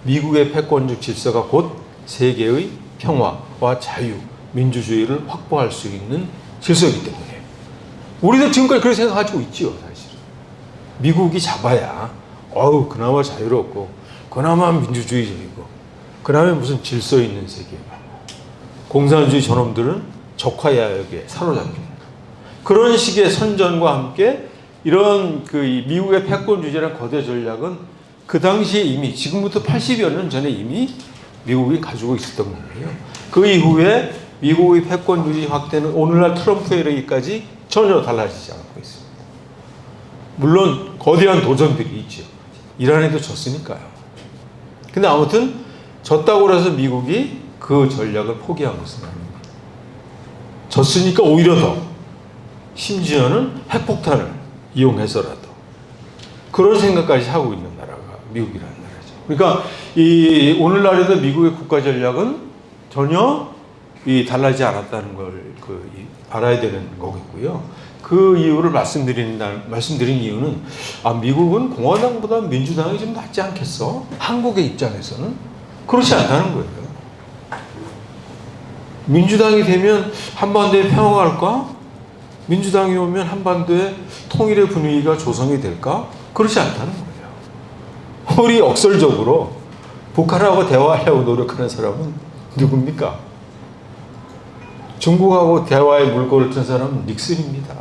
Speaker 3: 미국의 패권적 질서가 곧 세계의 평화와 자유, 민주주의를 확보할 수 있는 질서이기 때문에. 우리도 지금까지 그렇게 생각하고 있지요, 사실은. 미국이 잡아야, 그나마 자유롭고, 그나마 민주주의적이고, 그나마 무슨 질서 있는 세계가. 공산주의 저놈들은 적화야역에 사로잡힙니다. 그런 식의 선전과 함께 이런 그 미국의 패권주의라는 거대 전략은 그 당시에 이미 지금부터 80여 년 전에 이미 미국이 가지고 있었던 거예요. 그 이후에 미국의 패권주의 확대는 오늘날 트럼프에 이르기까지 전혀 달라지지 않고 있습니다. 물론 거대한 도전들이 있죠. 이란에도 졌으니까요. 근데 아무튼 졌다고 해서 미국이 그 전략을 포기한 것은 아닙니다. 졌으니까 오히려 더 심지어는 핵폭탄을 이용해서라도 그런 생각까지 하고 있는 나라가 미국이라는 나라죠. 그러니까 이 오늘날에도 미국의 국가 전략은 전혀 달라지지 않았다는 걸 알아야 되는 거겠고요. 그 이유를 말씀드린 이유는 미국은 공화당보다 민주당이 좀 낫지 않겠어? 한국의 입장에서는 그렇지 않다는 거예요. 민주당이 되면 한반도에 평화가 갈까? 민주당이 오면 한반도에 통일의 분위기가 조성이 될까? 그렇지 않다는 거예요. 우리 역설적으로 북한하고 대화하려고 노력하는 사람은 누굽니까? 중국하고 대화의 물꼬를 튼 사람은 닉슨입니다.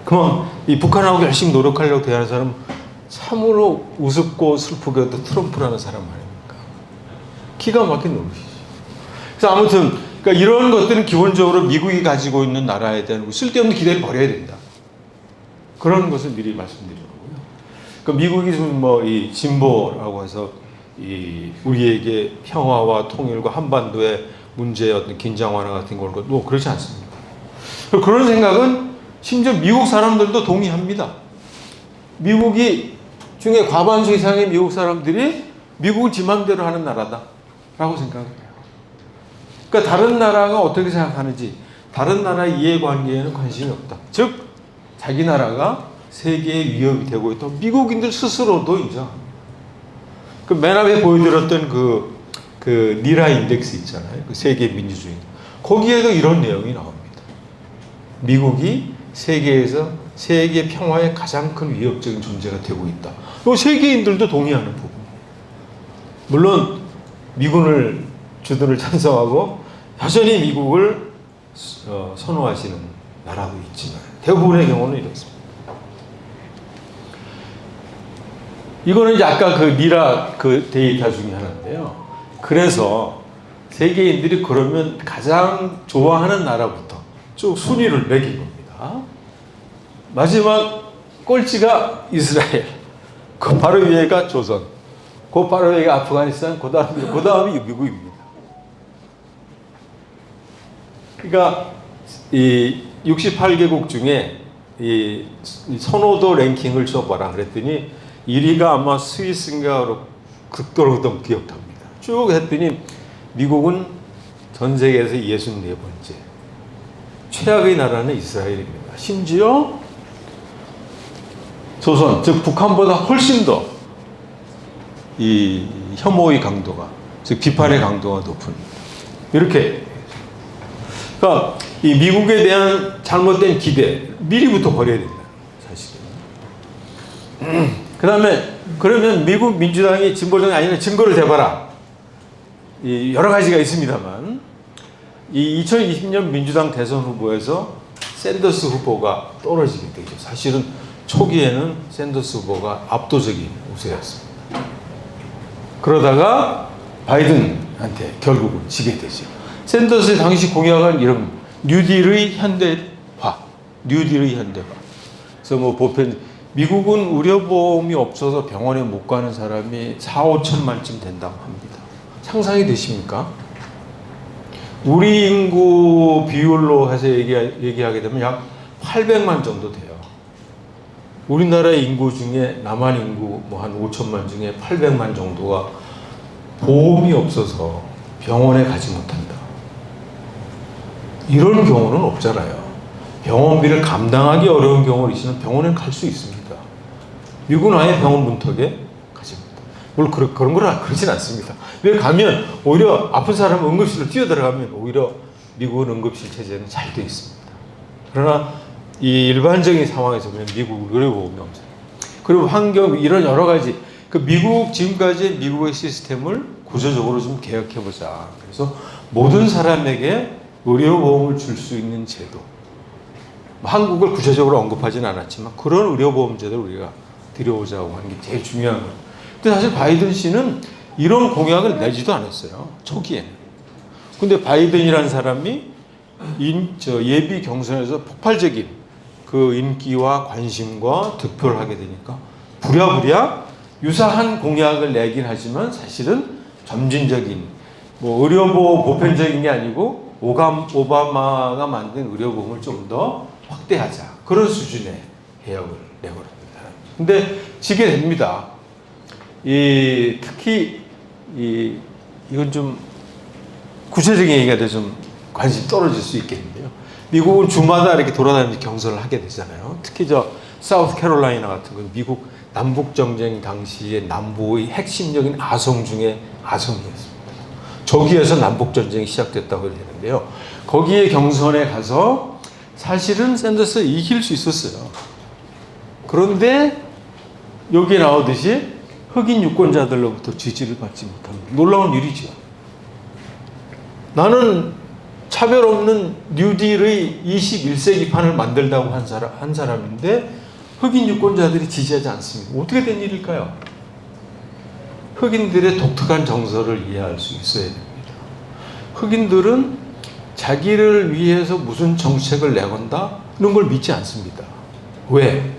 Speaker 3: 그럼 이 북한하고 열심히 노력하려고 대하는 사람은 참으로 우습고 슬프게도 트럼프라는 사람 아닙니까? 기가 막힌 노릇이죠. 그래서 아무튼 그러니까 이런 것들은 기본적으로 미국이 가지고 있는 나라에 대한 쓸데없는 기대를 버려야 된다. 그런 것을 미리 말씀드리는 거고요. 그러니까 미국이 좀 이 진보라고 해서 우리에게 평화와 통일과 한반도의 문제의 어떤 긴장 완화 같은 걸 그렇지 않습니다. 그런 생각은 심지어 미국 사람들도 동의합니다. 미국이 중에 과반수 이상의 미국 사람들이 미국을 지 맘대로 하는 나라다라고 생각해요. 그러니까 다른 나라가 어떻게 생각하는지, 다른 나라의 이해관계에는 관심이 없다. 즉 자기 나라가 세계의 위협이 되고 있다. 미국인들 스스로도 인정합니다. 그 맨 앞에 보여드렸던 그 니라 인덱스 있잖아요. 그 세계 민주주의. 거기에도 이런 내용이 나옵니다. 미국이 세계에서 세계 평화의 가장 큰 위협적인 존재가 되고 있다. 이거 세계인들도 동의하는 부분이에요. 물론 미군을 주둔을 찬성하고 여전히 미국을 선호하시는 나라도 있지만 대부분의 경우는 이렇습니다. 이거는 이제 아까 그 니라 그 데이터 중에 하나인데요. 그래서 세계인들이 그러면 가장 좋아하는 나라부터 쭉 순위를 매긴 겁니다. 마지막 꼴찌가 이스라엘, 그 바로 위에가 조선, 그 바로 위에가 아프가니스탄, 그 다음이 미국입니다. 그러니까 이 68개국 중에 이 선호도 랭킹을 줘봐라 그랬더니 1위가 아마 스위스인가 극도로 기억합니다. 쭉 했더니 미국은 전 세계에서 64번째. 최악의 나라는 이스라엘입니다. 심지어 조선, 즉 북한보다 훨씬 더 이 혐오의 강도가, 즉 비판의 강도가 높은 이렇게. 그러니까 이 미국에 대한 잘못된 기대 미리부터 버려야 된다. 사실은. 그 다음에 그러면 미국 민주당이 진보정이 아니면 증거를 대봐라. 이 여러 가지가 있습니다만 이 2020년 민주당 대선 후보에서 샌더스 후보가 떨어지게 되죠. 사실은 초기에는 샌더스 후보가 압도적인 우세였습니다. 그러다가 바이든한테 결국은 지게 되죠. 샌더스의 당시 공약은 이런 뉴딜의 현대화, 뉴딜의 현대화. 그래서 뭐 보편 미국은 의료보험이 없어서 병원에 못 가는 사람이 4, 5천만쯤 된다고 합니다. 상상이 되십니까? 우리 인구 비율로 해서 얘기하게 되면 약 800만 정도 돼요. 우리나라의 인구 중에 남한 인구 뭐 한 5천만 중에 800만 정도가 보험이 없어서 병원에 가지 못한다. 이런 경우는 없잖아요. 병원비를 감당하기 어려운 경우는 있으면 병원에 갈 수 있습니다. 미국은 아예 병원 문턱에 가지 못합니다. 물론 그런 건 그러진 않습니다. 왜 가면 오히려 아픈 사람은 응급실로 뛰어들어가면 오히려 미국은 응급실 체제는 잘 되어 있습니다. 그러나 이 일반적인 상황에서 보면 미국 의료보험이 없어요. 그리고 환경 이런 여러 가지 그 미국 지금까지 미국의 시스템을 구조적으로 좀 개혁해 보자. 그래서 모든 사람에게 의료보험을 줄 수 있는 제도. 한국을 구체적으로 언급하지는 않았지만 그런 의료보험 제도를 우리가 들여오자고 하는 게 제일 중요한 거예요. 근데 사실 바이든 씨는 이런 공약을 내지도 않았어요. 초기에는. 근데 바이든이라는 사람이 예비 경선에서 폭발적인 그 인기와 관심과 득표를 하게 되니까 부랴부랴 유사한 공약을 내긴 하지만 사실은 점진적인 뭐 의료보험 보편적인 게 아니고 오바마가 만든 의료보험을 좀 더 확대하자. 그런 수준의 개혁을 내걸었습니다. 근데 지게 됩니다. 특히 이건 좀 구체적인 얘기가 돼 좀 관심이 떨어질 수 있겠는데요. 미국은 주마다 이렇게 돌아다니면서 경선을 하게 되잖아요. 특히 사우스 캐롤라이나 같은 건 미국 남북 정쟁 당시에 남부의 핵심적인 아성 중에 아성이었습니다. 저기에서 남북 전쟁이 시작됐다고 되는데요. 거기에 경선에 가서 사실은 샌더스 이길 수 있었어요. 그런데 여기에 나오듯이 흑인 유권자들로부터 지지를 받지 못합니다. 놀라운 일이죠. 나는 차별 없는 뉴딜의 21세기판을 만들다고 한 사람인데 흑인 유권자들이 지지하지 않습니다. 어떻게 된 일일까요? 흑인들의 독특한 정서를 이해할 수 있어야 됩니다. 흑인들은 자기를 위해서 무슨 정책을 내건다? 이런 걸 믿지 않습니다. 왜?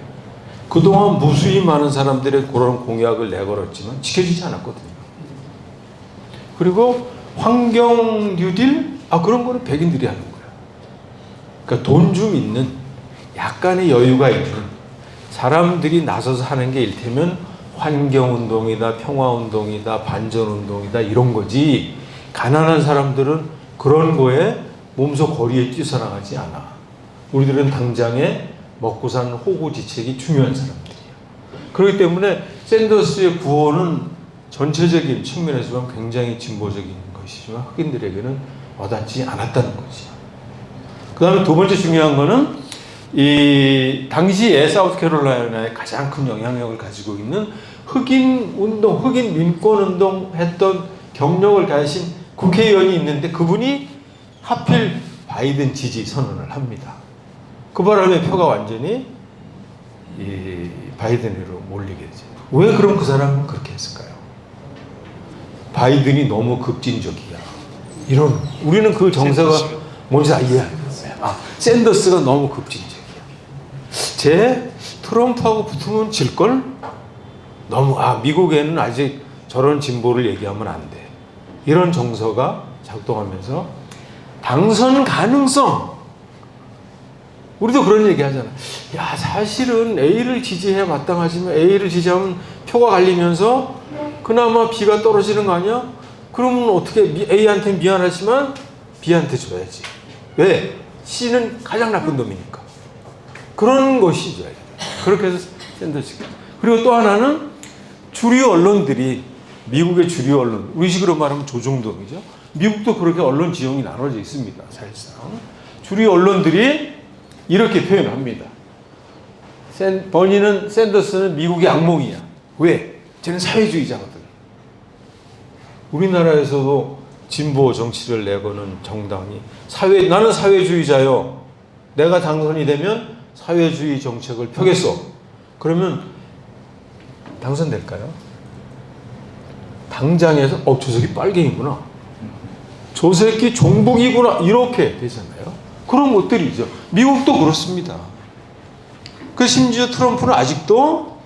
Speaker 3: 그동안 무수히 많은 사람들의 그런 공약을 내걸었지만 지켜지지 않았거든요. 그리고 환경 뉴딜? 그런 거는 백인들이 하는 거예요. 그러니까 돈 좀 있는 약간의 여유가 있는 사람들이 나서서 하는 게 일테면 환경운동이다, 평화운동이다, 반전운동이다 이런 거지 가난한 사람들은 그런 거에 몸소 거리에 뛰쳐나가지 않아. 우리들은 당장에 먹고 사는 호구지책이 중요한 사람들이에요. 그렇기 때문에 샌더스의 구호는 전체적인 측면에서 보면 굉장히 진보적인 것이지만 흑인들에게는 와닿지 않았다는 거죠. 그 다음에 두 번째 중요한 거는 이 당시에 사우스캐롤라이나에 가장 큰 영향력을 가지고 있는 흑인 운동, 흑인 민권 운동 했던 경력을 가진 국회의원이 있는데 그분이 하필 바이든 지지 선언을 합니다. 그 바람에 표가 완전히 바이든으로 몰리게 되죠. 왜 그럼 그 사람은 그렇게 했을까요? 바이든이 너무 급진적이야. 이런 우리는 그 정서가 뭔지 다 이해하겠어요. 샌더스가 너무 급진적이야. 쟤 트럼프하고 붙으면 질걸? 너무 미국에는 아직 저런 진보를 얘기하면 안 돼. 이런 정서가 작동하면서 당선 가능성. 우리도 그런 얘기 하잖아. 야, 사실은 A를 지지해야 마땅하지만 A를 지지하면 표가 갈리면서 그나마 B가 떨어지는 거 아니야? 그러면 어떻게 A한테 미안하지만 B한테 줘야지. 왜? C는 가장 나쁜 놈이니까. 그런 것이죠. 그렇게 해서 샌더스. 그리고 또 하나는 주류 언론들이 미국의 주류 언론, 우리식으로 말하면 조중동이죠. 미국도 그렇게 언론 지형이 나눠져 있습니다. 사실상. 주류 언론들이 이렇게 표현합니다. 버니는 샌더스는 미국의 악몽이야. 왜? 쟤는 사회주의자거든. 우리나라에서도 진보 정치를 내거는 정당이 나는 사회주의자요. 내가 당선이 되면 사회주의 정책을 펴겠어. 그러면 당선될까요? 당장에서 저 새끼 빨갱이구나. 저 새끼 종북이구나. 이렇게 되잖아요. 그런 것들이죠. 미국도 그렇습니다. 심지어 트럼프는 아직도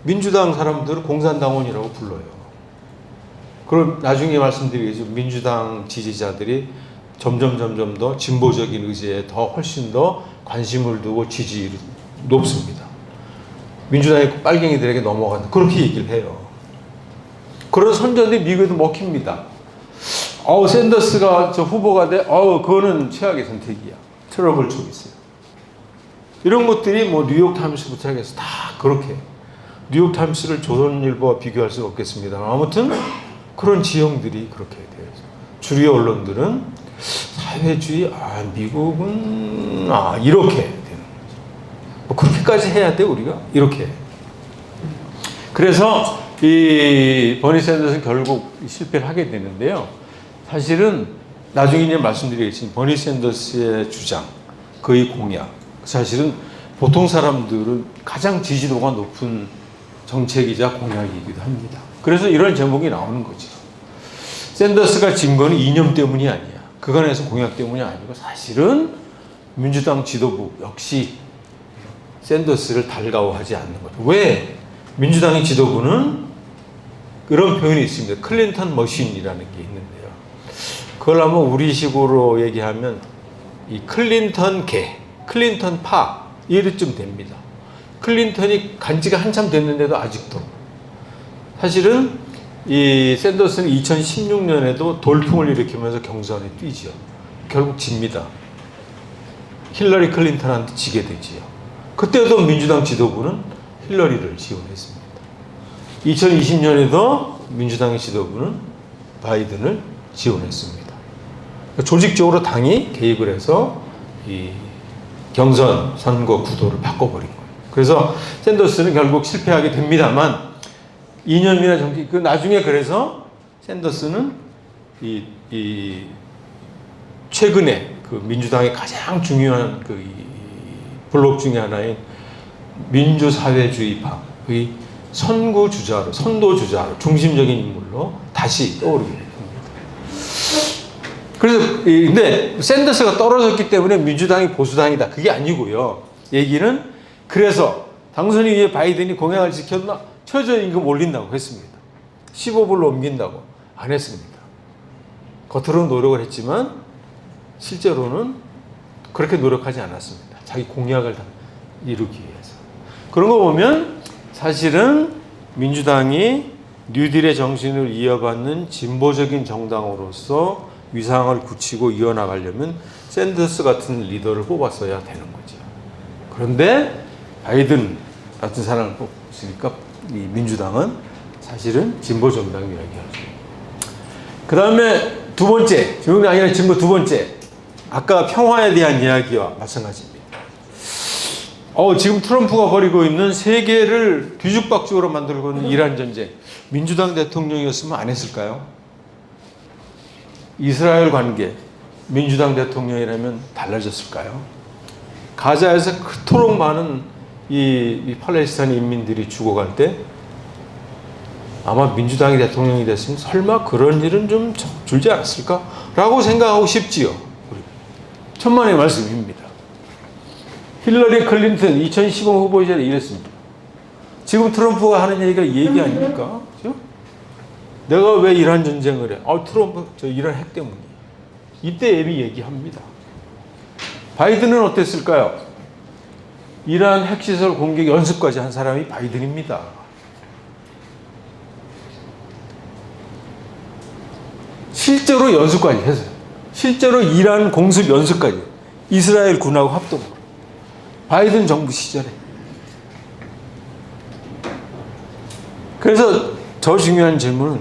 Speaker 3: 민주당 사람들을 공산당원이라고 불러요. 그럼 나중에 말씀드리겠죠. 민주당 지지자들이 점점 더 진보적인 의지에 훨씬 더 관심을 두고 지지율이 높습니다. 민주당의 빨갱이들에게 넘어간다. 그렇게 얘기를 해요. 그런 선전들이 미국에도 먹힙니다. 샌더스가 후보가 돼? 그거는 최악의 선택이야. 트러블 초이스야. 이런 것들이 뉴욕타임스부터 해서 다 그렇게. 뉴욕타임스를 조선일보와 비교할 수는 없겠습니다. 아무튼 그런 지형들이 그렇게 돼요. 주류 언론들은 사회주의, 미국은, 이렇게 되는 거죠. 그렇게까지 해야 돼, 우리가? 이렇게. 그래서 이 버니 샌더스는 결국 실패를 하게 되는데요. 사실은 나중에 이제 말씀드리겠지만 버니 샌더스의 주장, 그의 공약, 사실은 보통 사람들은 가장 지지도가 높은 정책이자 공약이기도 합니다. 그래서 이런 제목이 나오는 거죠. 샌더스가 진 거는 이념 때문이 아니야. 그간에서 공약 때문이 아니고 사실은 민주당 지도부 역시 샌더스를 달가워하지 않는 거죠. 왜? 민주당의 지도부는 그런 표현이 있습니다. 클린턴 머신이라는 게 있는데요. 그걸 한번 우리식으로 얘기하면 이 클린턴계, 클린턴파 이래쯤 됩니다. 클린턴이 간지가 한참 됐는데도 아직도 사실은 이 샌더스는 2016년에도 돌풍을 일으키면서 경선에 뛰지요. 결국 집니다. 힐러리 클린턴한테 지게 되지요. 그때도 민주당 지도부는 힐러리를 지원했습니다. 2020년에도 민주당의 지도부는 바이든을 지원했습니다. 조직적으로 당이 개입을 해서 이 경선 선거 구도를 바꿔버린 거예요. 그래서 샌더스는 결국 실패하게 됩니다만 이념이나 정치, 나중에 그래서 샌더스는 최근에 민주당의 가장 중요한 이 블록 중에 하나인 민주사회주의파의 선도주자로 중심적인 인물로 다시 떠오르게 됩니다. 그래서 근데 샌더스가 떨어졌기 때문에 민주당이 보수당이다. 그게 아니고요. 얘기는 그래서 당선이 위해 바이든이 공약을 지켰나? 최저임금 올린다고 했습니다. 15불로 옮긴다고 안 했습니다. 겉으로는 노력을 했지만 실제로는 그렇게 노력하지 않았습니다. 자기 공약을 이루기 위해서. 그런 거 보면 사실은 민주당이 뉴딜의 정신을 이어받는 진보적인 정당으로서 위상을 굳히고 이어나가려면 샌더스 같은 리더를 뽑았어야 되는 거죠. 그런데 바이든 같은 사람을 뽑으니까 이 민주당은 사실은 진보 정당이라고 이야기하죠. 그 다음에 두 번째, 조용히 아니라 진보 두 번째, 아까 평화에 대한 이야기와 마찬가지입니다. 지금 트럼프가 벌이고 있는 세계를 뒤죽박죽으로 만들고 있는 이란 전쟁, 민주당 대통령이었으면 안 했을까요? 이스라엘 관계, 민주당 대통령이라면 달라졌을까요? 가자에서 그토록 많은 이 팔레스타인 인민들이 죽어갈 때 아마 민주당이 대통령이 됐으면 설마 그런 일은 좀 줄지 않았을까? 라고 생각하고 싶지요. 천만의 말씀입니다. 힐러리 클린턴 2015 후보 시절에 이랬습니다. 지금 트럼프가 하는 얘기가 얘기 아닙니까? 그렇죠? 내가 왜 이란 전쟁을 해? 트럼프 이란 핵 때문이야. 이때 애비 얘기합니다. 바이든은 어땠을까요? 이란 핵시설 공격 연습까지 한 사람이 바이든입니다. 실제로 연습까지 했어요. 실제로 이란 공습 연습까지. 이스라엘 군하고 합동으로. 바이든 정부 시절에. 그래서 더 중요한 질문은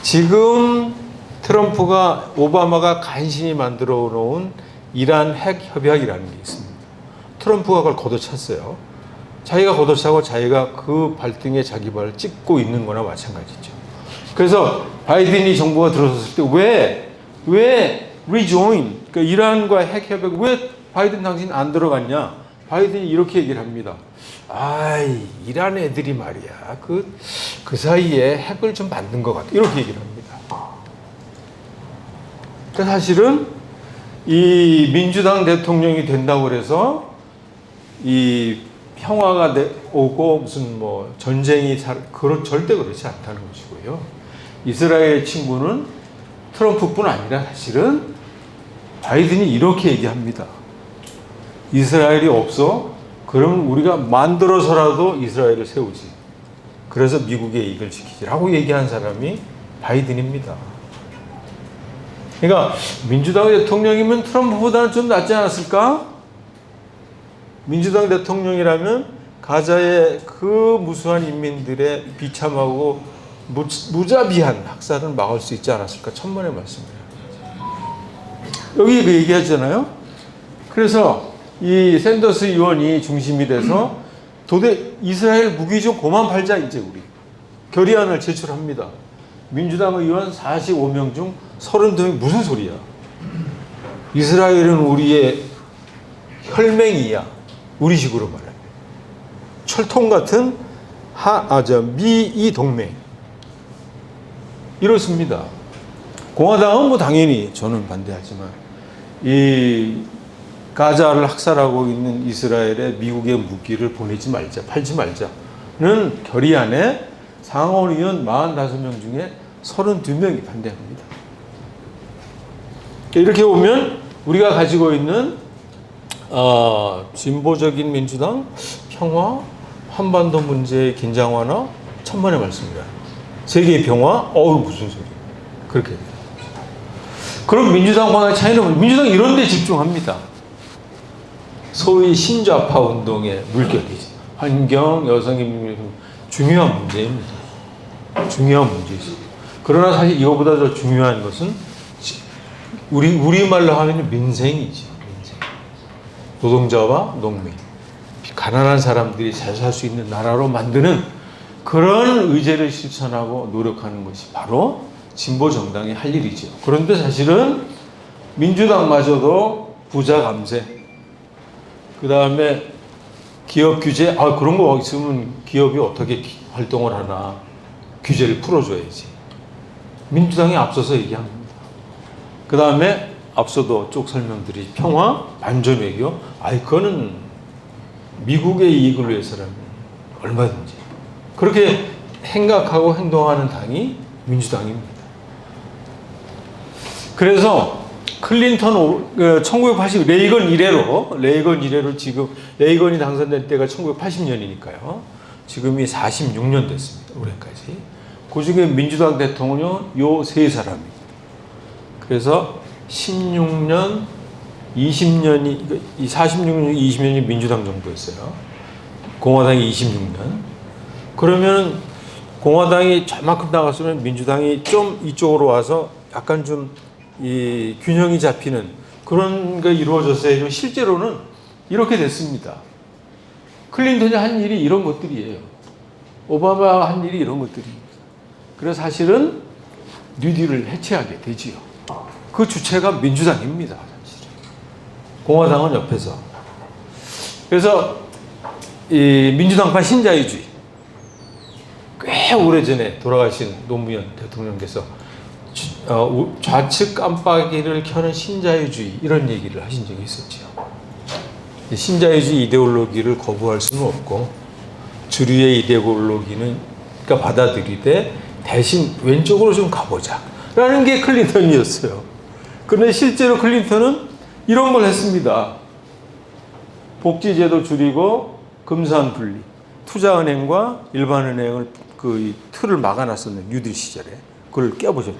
Speaker 3: 지금 트럼프가 오바마가 간신히 만들어 놓은 이란 핵 협약이라는 게 있습니다. 트럼프가 그걸 걷어찼어요. 자기가 걷어차고 자기가 그 발등에 자기 발을 찍고 있는 거나 마찬가지죠. 그래서 바이든이 정부가 들어섰을 때 왜 rejoin, 그러니까 이란과 핵 협약 왜 바이든 당신 안 들어갔냐? 바이든이 이렇게 얘기를 합니다. 아이, 이란 애들이 말이야. 그 사이에 핵을 좀 만든 것 같아. 이렇게 얘기를 합니다. 그러니까 사실은 이 민주당 대통령이 된다고 그래서 이 평화가 오고 무슨 뭐 전쟁이 절대 그렇지 않다는 것이고요. 이스라엘 친구는 트럼프뿐 아니라 사실은 바이든이 이렇게 얘기합니다. 이스라엘이 없어? 그러면 우리가 만들어서라도 이스라엘을 세우지. 그래서 미국의 이익을 지키지라고 얘기한 사람이 바이든입니다. 그러니까 민주당 대통령이면 트럼프보다는 좀 낫지 않았을까? 민주당 대통령이라면 가자의 그 무수한 인민들의 비참하고 무자비한 학살을 막을 수 있지 않았을까? 천만의 말씀이에요. 여기 그 얘기하잖아요. 그래서 이 샌더스 의원이 중심이 돼서 이스라엘 무기 좀 그만 팔자 이제 우리 결의안을 제출합니다. 민주당 의원 45명 중 32명 무슨 소리야? 이스라엘은 우리의 혈맹이야. 우리식으로 말하면 철통 같은 미이 동맹 이렇습니다. 공화당은 뭐 당연히 저는 반대하지만 이 가자를 학살하고 있는 이스라엘에 미국의 무기를 보내지 말자, 팔지 말자는 결의안에 상원의원 45명 중에 32명이 반대합니다. 이렇게 보면 우리가 가지고 있는 진보적인 민주당, 평화, 한반도 문제의 긴장 완화, 천만의 말씀이라. 세계의 평화, 무슨 소리. 그렇게 돼요. 그럼 민주당과의 차이는 민주당이 이런 데 집중합니다. 소위 신좌파 운동의 물결이지. 환경, 여성의 중요한 문제입니다. 중요한 문제지. 그러나 사실 이거보다 더 중요한 것은 우리말로 하면 민생이지. 민생. 노동자와 농민. 가난한 사람들이 잘 살 수 있는 나라로 만드는 그런 의제를 실천하고 노력하는 것이 바로 진보 정당이 할 일이죠. 그런데 사실은 민주당마저도 부자 감세, 그 다음에 기업 규제, 그런 거 있으면 기업이 어떻게 활동을 하나 규제를 풀어줘야지. 민주당이 앞서서 얘기합니다. 그 다음에 앞서도 쭉 설명드린 평화, 반전 외교, 그거는 미국의 이익을 위해서라면 얼마든지 그렇게 생각하고 행동하는 당이 민주당입니다. 그래서 클린턴 1980 레이건 이래로 지금 레이건이 당선된 때가 1980년이니까요. 지금이 46년 됐습니다. 올해까지. 그중에 민주당 대통령은 요 세 사람입니다. 그래서 16년, 20년이 46년, 20년이 민주당 정부였어요. 공화당이 26년. 그러면 공화당이 저만큼 나갔으면 민주당이 좀 이쪽으로 와서 약간 좀 이 균형이 잡히는 그런 게 이루어졌어요. 실제로는 이렇게 됐습니다. 클린턴이 한 일이 이런 것들이에요. 오바마가 한 일이 이런 것들입니다. 그래서 사실은 뉴딜을 해체하게 되지요. 그 주체가 민주당입니다. 사실은. 공화당은 옆에서. 그래서 이 민주당파 신자유주의 꽤 오래전에 돌아가신 노무현 대통령께서 좌측 깜빡이를 켜는 신자유주의 이런 얘기를 하신 적이 있었죠. 신자유주의 이데올로기를 거부할 수는 없고 주류의 이데올로기는 그러니까 받아들이되 대신 왼쪽으로 좀 가보자 라는 게 클린턴이었어요. 그런데 실제로 클린턴은 이런 걸 했습니다. 복지제도 줄이고 금산분리, 투자은행과 일반은행을 그 틀을 막아놨었는 뉴딜 시절에 그걸 깨보죠.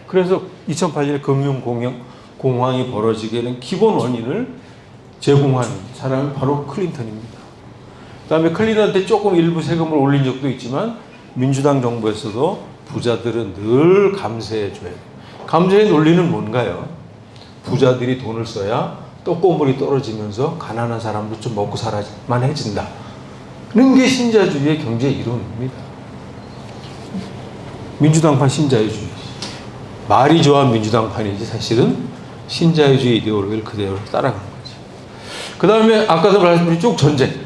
Speaker 3: 그래서 2008년에 금융공황이 벌어지게 된 기본 원인을 제공한 사람은 바로 클린턴입니다. 그 다음에 클린턴한테 조금 일부 세금을 올린 적도 있지만 민주당 정부에서도 부자들은 늘 감세해줘야 돼요. 감세의 논리는 뭔가요? 부자들이 돈을 써야 떡고물이 떨어지면서 가난한 사람도 좀 먹고 살아만 해진다. 게 신자주의의 경제 이론입니다. 민주당판 신자유주의. 말이 좋아 민주당판이지 사실은 신자유주의 이데올로기를 그대로 따라간 거죠. 그 다음에 아까도 말씀드린 쭉 전쟁.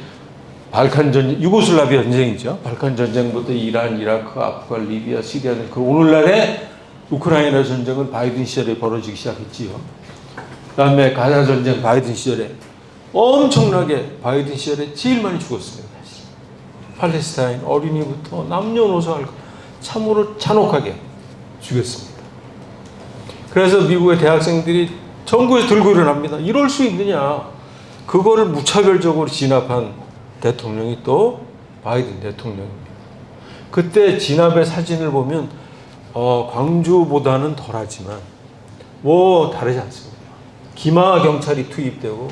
Speaker 3: 발칸 전쟁, 유고슬라비아 전쟁이죠. 발칸 전쟁부터 이란, 이라크, 아프간, 리비아, 시리아, 그 오늘날의 우크라이나 전쟁은 바이든 시절에 벌어지기 시작했지요. 그 다음에 가자 전쟁 바이든 시절에 엄청나게 바이든 시절에 제일 많이 죽었습니다. 팔레스타인 어린이부터 남녀노소 참으로 잔혹하게 죽였습니다. 그래서 미국의 대학생들이 전국에 들고 일어납니다. 이럴 수 있느냐. 그거를 무차별적으로 진압한 대통령이 또 바이든 대통령입니다. 그때 진압의 사진을 보면 광주보다는 덜하지만 뭐 다르지 않습니다. 기마 경찰이 투입되고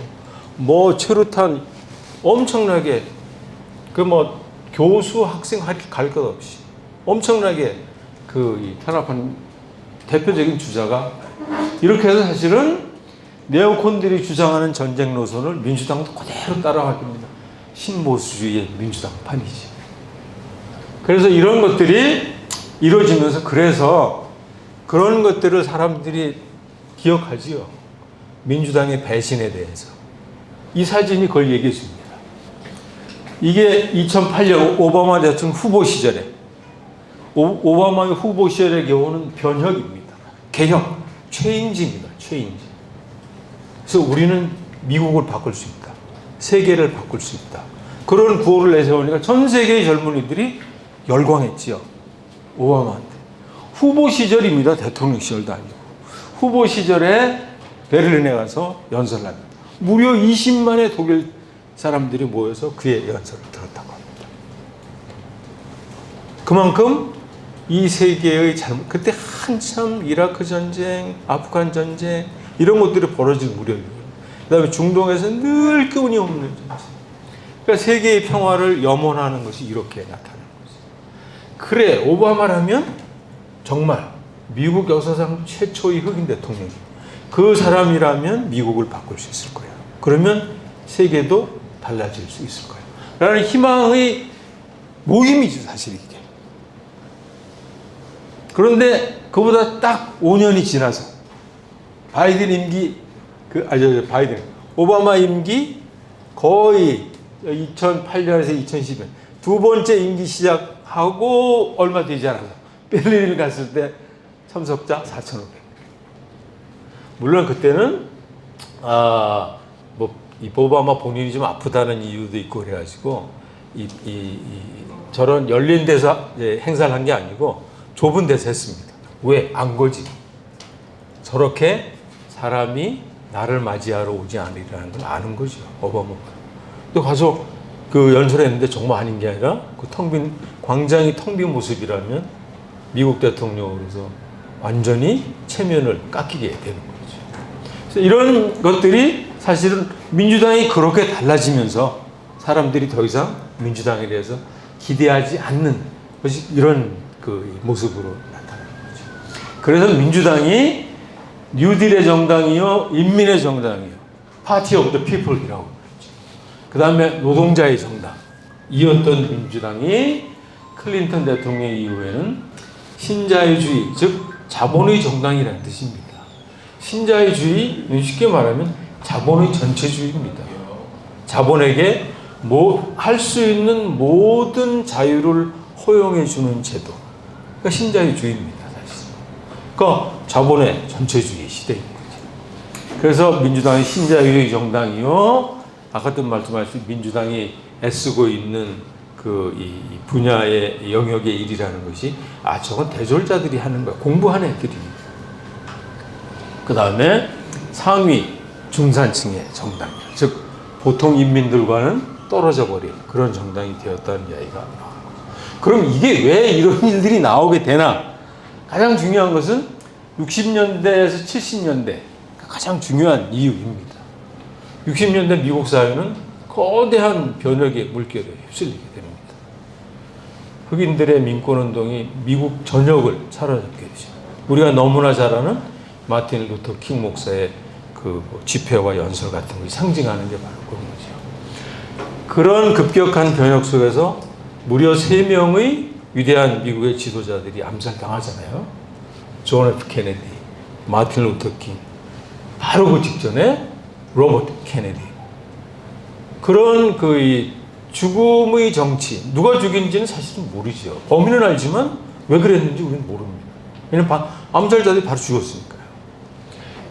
Speaker 3: 뭐 최루탄 엄청나게 그 뭐 교수 학생 갈 것 없이 엄청나게 그 탄압한 대표적인 주자가 이렇게 해서 사실은 네오콘들이 주장하는 전쟁 노선을 민주당도 그대로 따라가게 됩니다. 신보수주의의 민주당판이지. 그래서 이런 것들이 이루어지면서 그래서 그런 것들을 사람들이 기억하지요. 민주당의 배신에 대해서. 이 사진이 그걸 얘기해 줍니다. 이게 2008년 오바마 대통령 후보 시절에 오바마의 후보 시절의 경우는 변혁입니다. 개혁, 체인지입니다. 체인지. 그래서 우리는 미국을 바꿀 수 있다. 세계를 바꿀 수 있다. 그런 구호를 내세우니까 전 세계의 젊은이들이 열광했지요. 오바마한테. 후보 시절입니다. 대통령 시절도 아니고. 후보 시절에 베를린에 가서 연설을 합니다. 무려 20만의 독일 사람들이 모여서 그의 연설을 들었다고 합니다. 그만큼 이 세계의 그때 한참 이라크 전쟁, 아프간 전쟁 이런 것들이 벌어질 무렵이에요. 그 다음에 중동에서 늘 끊임없는 전쟁. 그러니까 세계의 평화를 염원하는 것이 이렇게 나타나는 거죠. 그래, 오바마라면 정말 미국 역사상 최초의 흑인 대통령이 그 사람이라면 미국을 바꿀 수 있을 거예요. 그러면 세계도 달라질 수 있을 거예요. 라는 희망의 모임이죠, 사실 이게. 그런데 그보다 딱 5년이 지나서 바이든 임기, 오바마 임기 거의 2008년에서 2010년 두 번째 임기 시작하고 얼마 되지 않아서 베를린을 갔을 때 참석자 4,500. 물론 그때는 이 오바마 본인이 좀 아프다는 이유도 있고 그래가지고 저런 열린 데서 행사를 한 게 아니고 좁은 데서 했습니다. 왜? 안 거지. 저렇게 사람이 나를 맞이하러 오지 않으리라는 걸 아는 거죠. 오바마가. 또 가서 그 연설했는데 정말 아닌 게 아니라 그 광장이 텅 빈 모습이라면 미국 대통령으로서 완전히 체면을 깎이게 되는 거죠. 그래서 이런 것들이 사실은 민주당이 그렇게 달라지면서 사람들이 더 이상 민주당에 대해서 기대하지 않는 것이 이런 그 모습으로 나타나는 거죠. 그래서 민주당이 뉴딜의 정당이요, 인민의 정당이요, 파티 오브 더 피플이라고 그러죠. 그 다음에 노동자의 정당이었던 민주당이 클린턴 대통령 이후에는 신자유주의, 즉 자본의 정당이라는 뜻입니다. 신자유주의, 쉽게 말하면 자본의 전체주의입니다. 자본에게 할 수 있는 모든 자유를 허용해 주는 제도. 그러니까 신자유주의입니다, 사실. 그러니까 자본의 전체주의 시대인 거죠. 그래서 민주당이 신자유주의 정당이요. 아까도 말씀하신 민주당이 애쓰고 있는 이 분야의 영역의 일이라는 것이 저건 대졸자들이 하는 거야. 공부하는 애들입니다. 그 다음에 상위 중산층의 정당, 즉 보통 인민들과는 떨어져 버린 그런 정당이 되었다는 이야기가 나오는 거죠. 그럼 이게 왜 이런 일들이 나오게 되나? 가장 중요한 것은 60년대에서 70년대 가장 중요한 이유입니다. 60년대 미국 사회는 거대한 변혁의 물결에 휩쓸리게 됩니다. 흑인들의 민권운동이 미국 전역을 사로잡게 되죠. 우리가 너무나 잘 아는 마틴 루터 킹 목사의 집회와 연설 같은 걸 상징하는 게 바로 그런 거죠. 그런 급격한 변혁 속에서 무려 3명의 위대한 미국의 지도자들이 암살당하잖아요. 존 F 케네디, 마틴 루터 킹, 바로 그 직전에 로버트 케네디. 그런 그 죽음의 정치, 누가 죽인지는 사실은 모르죠. 범인은 알지만 왜 그랬는지 우리는 모릅니다. 왜냐면 암살자들이 바로 죽었으니까요.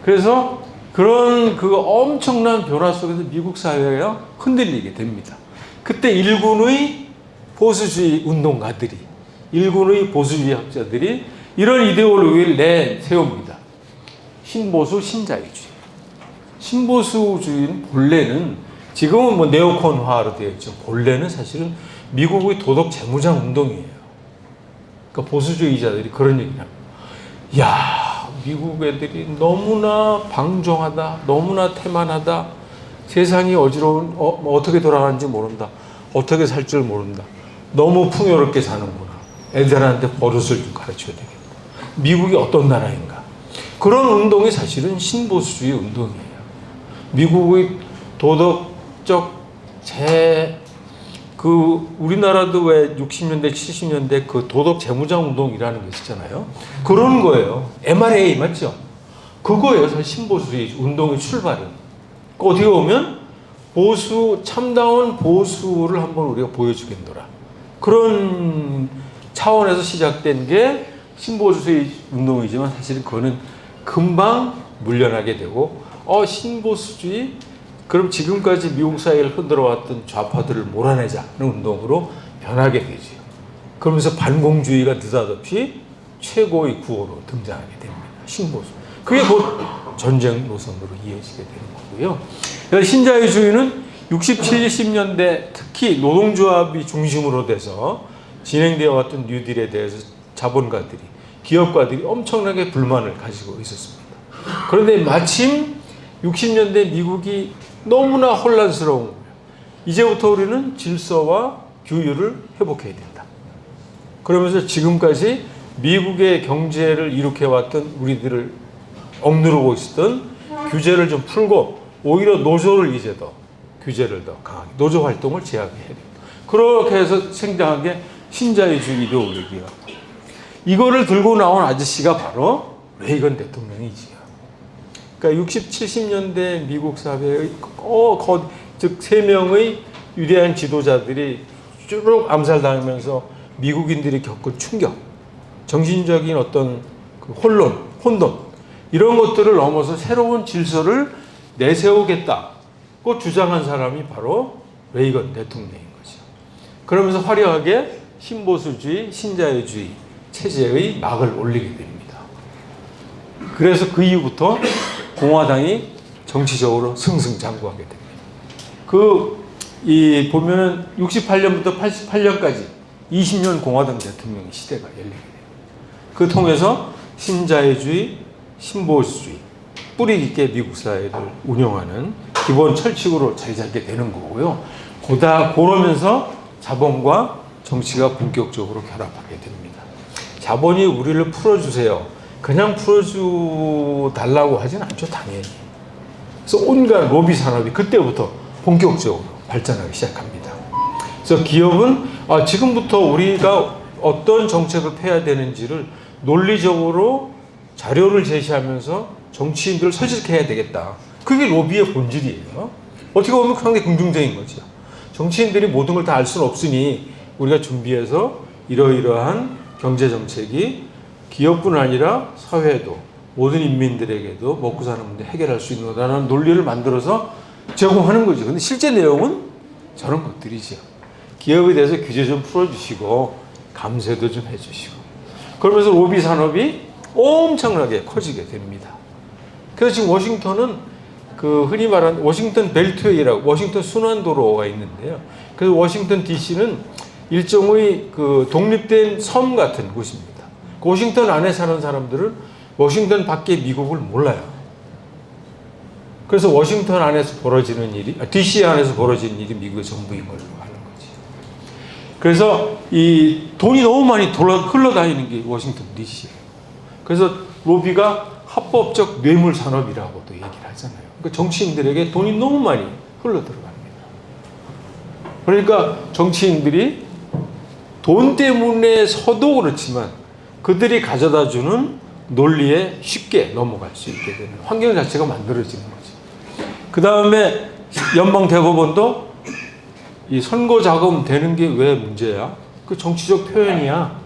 Speaker 3: 그래서 그런 그 엄청난 변화 속에서 미국 사회가 흔들리게 됩니다. 그때 일군의 보수주의 운동가들이, 일군의 보수주의 학자들이 이런 이데올로기를 내세웁니다. 신보수, 신자유주의. 신보수주의는 본래는 지금은 뭐 네오콘화로 되어 있죠. 본래는 사실은 미국의 도덕 재무장 운동이에요. 그러니까 보수주의자들이 그런 얘기를 합니다. 야, 미국 애들이 너무나 방종하다, 너무나 태만하다, 세상이 어지러운, 어떻게 돌아가는지 모른다, 어떻게 살 줄 모른다, 너무 풍요롭게 사는구나. 애들한테 버릇을 좀 가르쳐야 되겠다. 미국이 어떤 나라인가. 그런 운동이 사실은 신보수주의 운동이에요. 미국의 도덕적 우리나라도 왜 60년대, 70년대 그 도덕 재무장 운동이라는 게 있었잖아요. 그런 거예요. MRA 맞죠? 그거예요. 사실 신보수주의 운동의 출발은. 어떻게 보면 참다운 보수를 한번 우리가 보여주겠노라. 그런 차원에서 시작된 게 신보수주의 운동이지만 사실은 그거는 금방 물려나게 되고, 신보수주의? 그럼 지금까지 미국 사회를 흔들어왔던 좌파들을 몰아내자는 운동으로 변하게 되죠. 그러면서 반공주의가 느닷없이 최고의 구호로 등장하게 됩니다. 신보수. 그게 곧 전쟁 노선으로 이어지게 되는 거고요. 그러니까 신자유주의는 60, 70년대 특히 노동조합이 중심으로 돼서 진행되어 왔던 뉴딜에 대해서 자본가들이, 기업가들이 엄청나게 불만을 가지고 있었습니다. 그런데 마침 60년대 미국이 너무나 혼란스러운 거예요. 이제부터 우리는 질서와 규율을 회복해야 된다. 그러면서 지금까지 미국의 경제를 일으켜왔던 우리들을 억누르고 있었던 규제를 좀 풀고 오히려 노조를 이제 더 규제를 더 강하게, 노조 활동을 제약해야 됩니다. 그렇게 해서 생겨난 게 신자유주의 이데올로기가. 이거를 들고 나온 아저씨가 바로 레이건 대통령이지요. 그러니까 60, 70년대 미국 사회의 즉 3명의 위대한 지도자들이 쭉 암살당하면서 미국인들이 겪은 충격, 정신적인 어떤 그 혼돈 이런 것들을 넘어서 새로운 질서를 내세우겠다고 주장한 사람이 바로 레이건 대통령인 거죠. 그러면서 화려하게 신보수주의, 신자유주의 체제의 막을 올리게 됩니다. 그래서 그 이후부터 공화당이 정치적으로 승승장구하게 됩니다. 보면은 68년부터 88년까지 20년 공화당 대통령의 시대가 열리게 돼요. 그 통해서 신자유주의, 신보수주의, 뿌리 깊게 미국 사회를 운영하는 기본 철칙으로 자리 잡게 되는 거고요. 그러면서 자본과 정치가 본격적으로 결합하게 됩니다. 자본이 우리를 풀어주세요. 그냥 풀어달라고 하진 않죠, 당연히. 그래서 온갖 로비 산업이 그때부터 본격적으로 발전하기 시작합니다. 그래서 기업은 지금부터 우리가 어떤 정책을 펴야 되는지를 논리적으로 자료를 제시하면서 정치인들을 설득해야 되겠다. 그게 로비의 본질이에요. 어떻게 보면 상당히 긍정적인 거죠. 정치인들이 모든 걸 다 알 수는 없으니 우리가 준비해서 이러이러한 경제 정책이 기업뿐 아니라 사회도 모든 인민들에게도 먹고 사는 문제 해결할 수 있는 거다라는 논리를 만들어서 제공하는 거죠. 근데 실제 내용은 저런 것들이죠. 기업에 대해서 규제 좀 풀어주시고 감세도 좀 해주시고 그러면서 로비 산업이 엄청나게 커지게 됩니다. 그래서 지금 워싱턴은 흔히 말하는 워싱턴 벨트웨이라고 워싱턴 순환도로가 있는데요. 그래서 워싱턴 DC는 일종의 독립된 섬 같은 곳입니다. 워싱턴 안에 사는 사람들은 워싱턴 밖의 미국을 몰라요. 그래서 워싱턴 안에서 벌어지는 일이, DC 안에서 벌어지는 일이 미국의 전부인 걸로 하는 거지. 그래서 이 돈이 너무 많이 흘러다니는 게 워싱턴 DC예요. 그래서 로비가 합법적 뇌물 산업이라고도 얘기를 하잖아요. 그러니까 정치인들에게 돈이 너무 많이 흘러들어갑니다. 그러니까 정치인들이 돈 때문에 서도 그렇지만 그들이 가져다 주는 논리에 쉽게 넘어갈 수 있게 되는 환경 자체가 만들어지는 거죠. 그 다음에 연방 대법원도 이 선거 자금 되는 게 왜 문제야? 그 정치적 표현이야.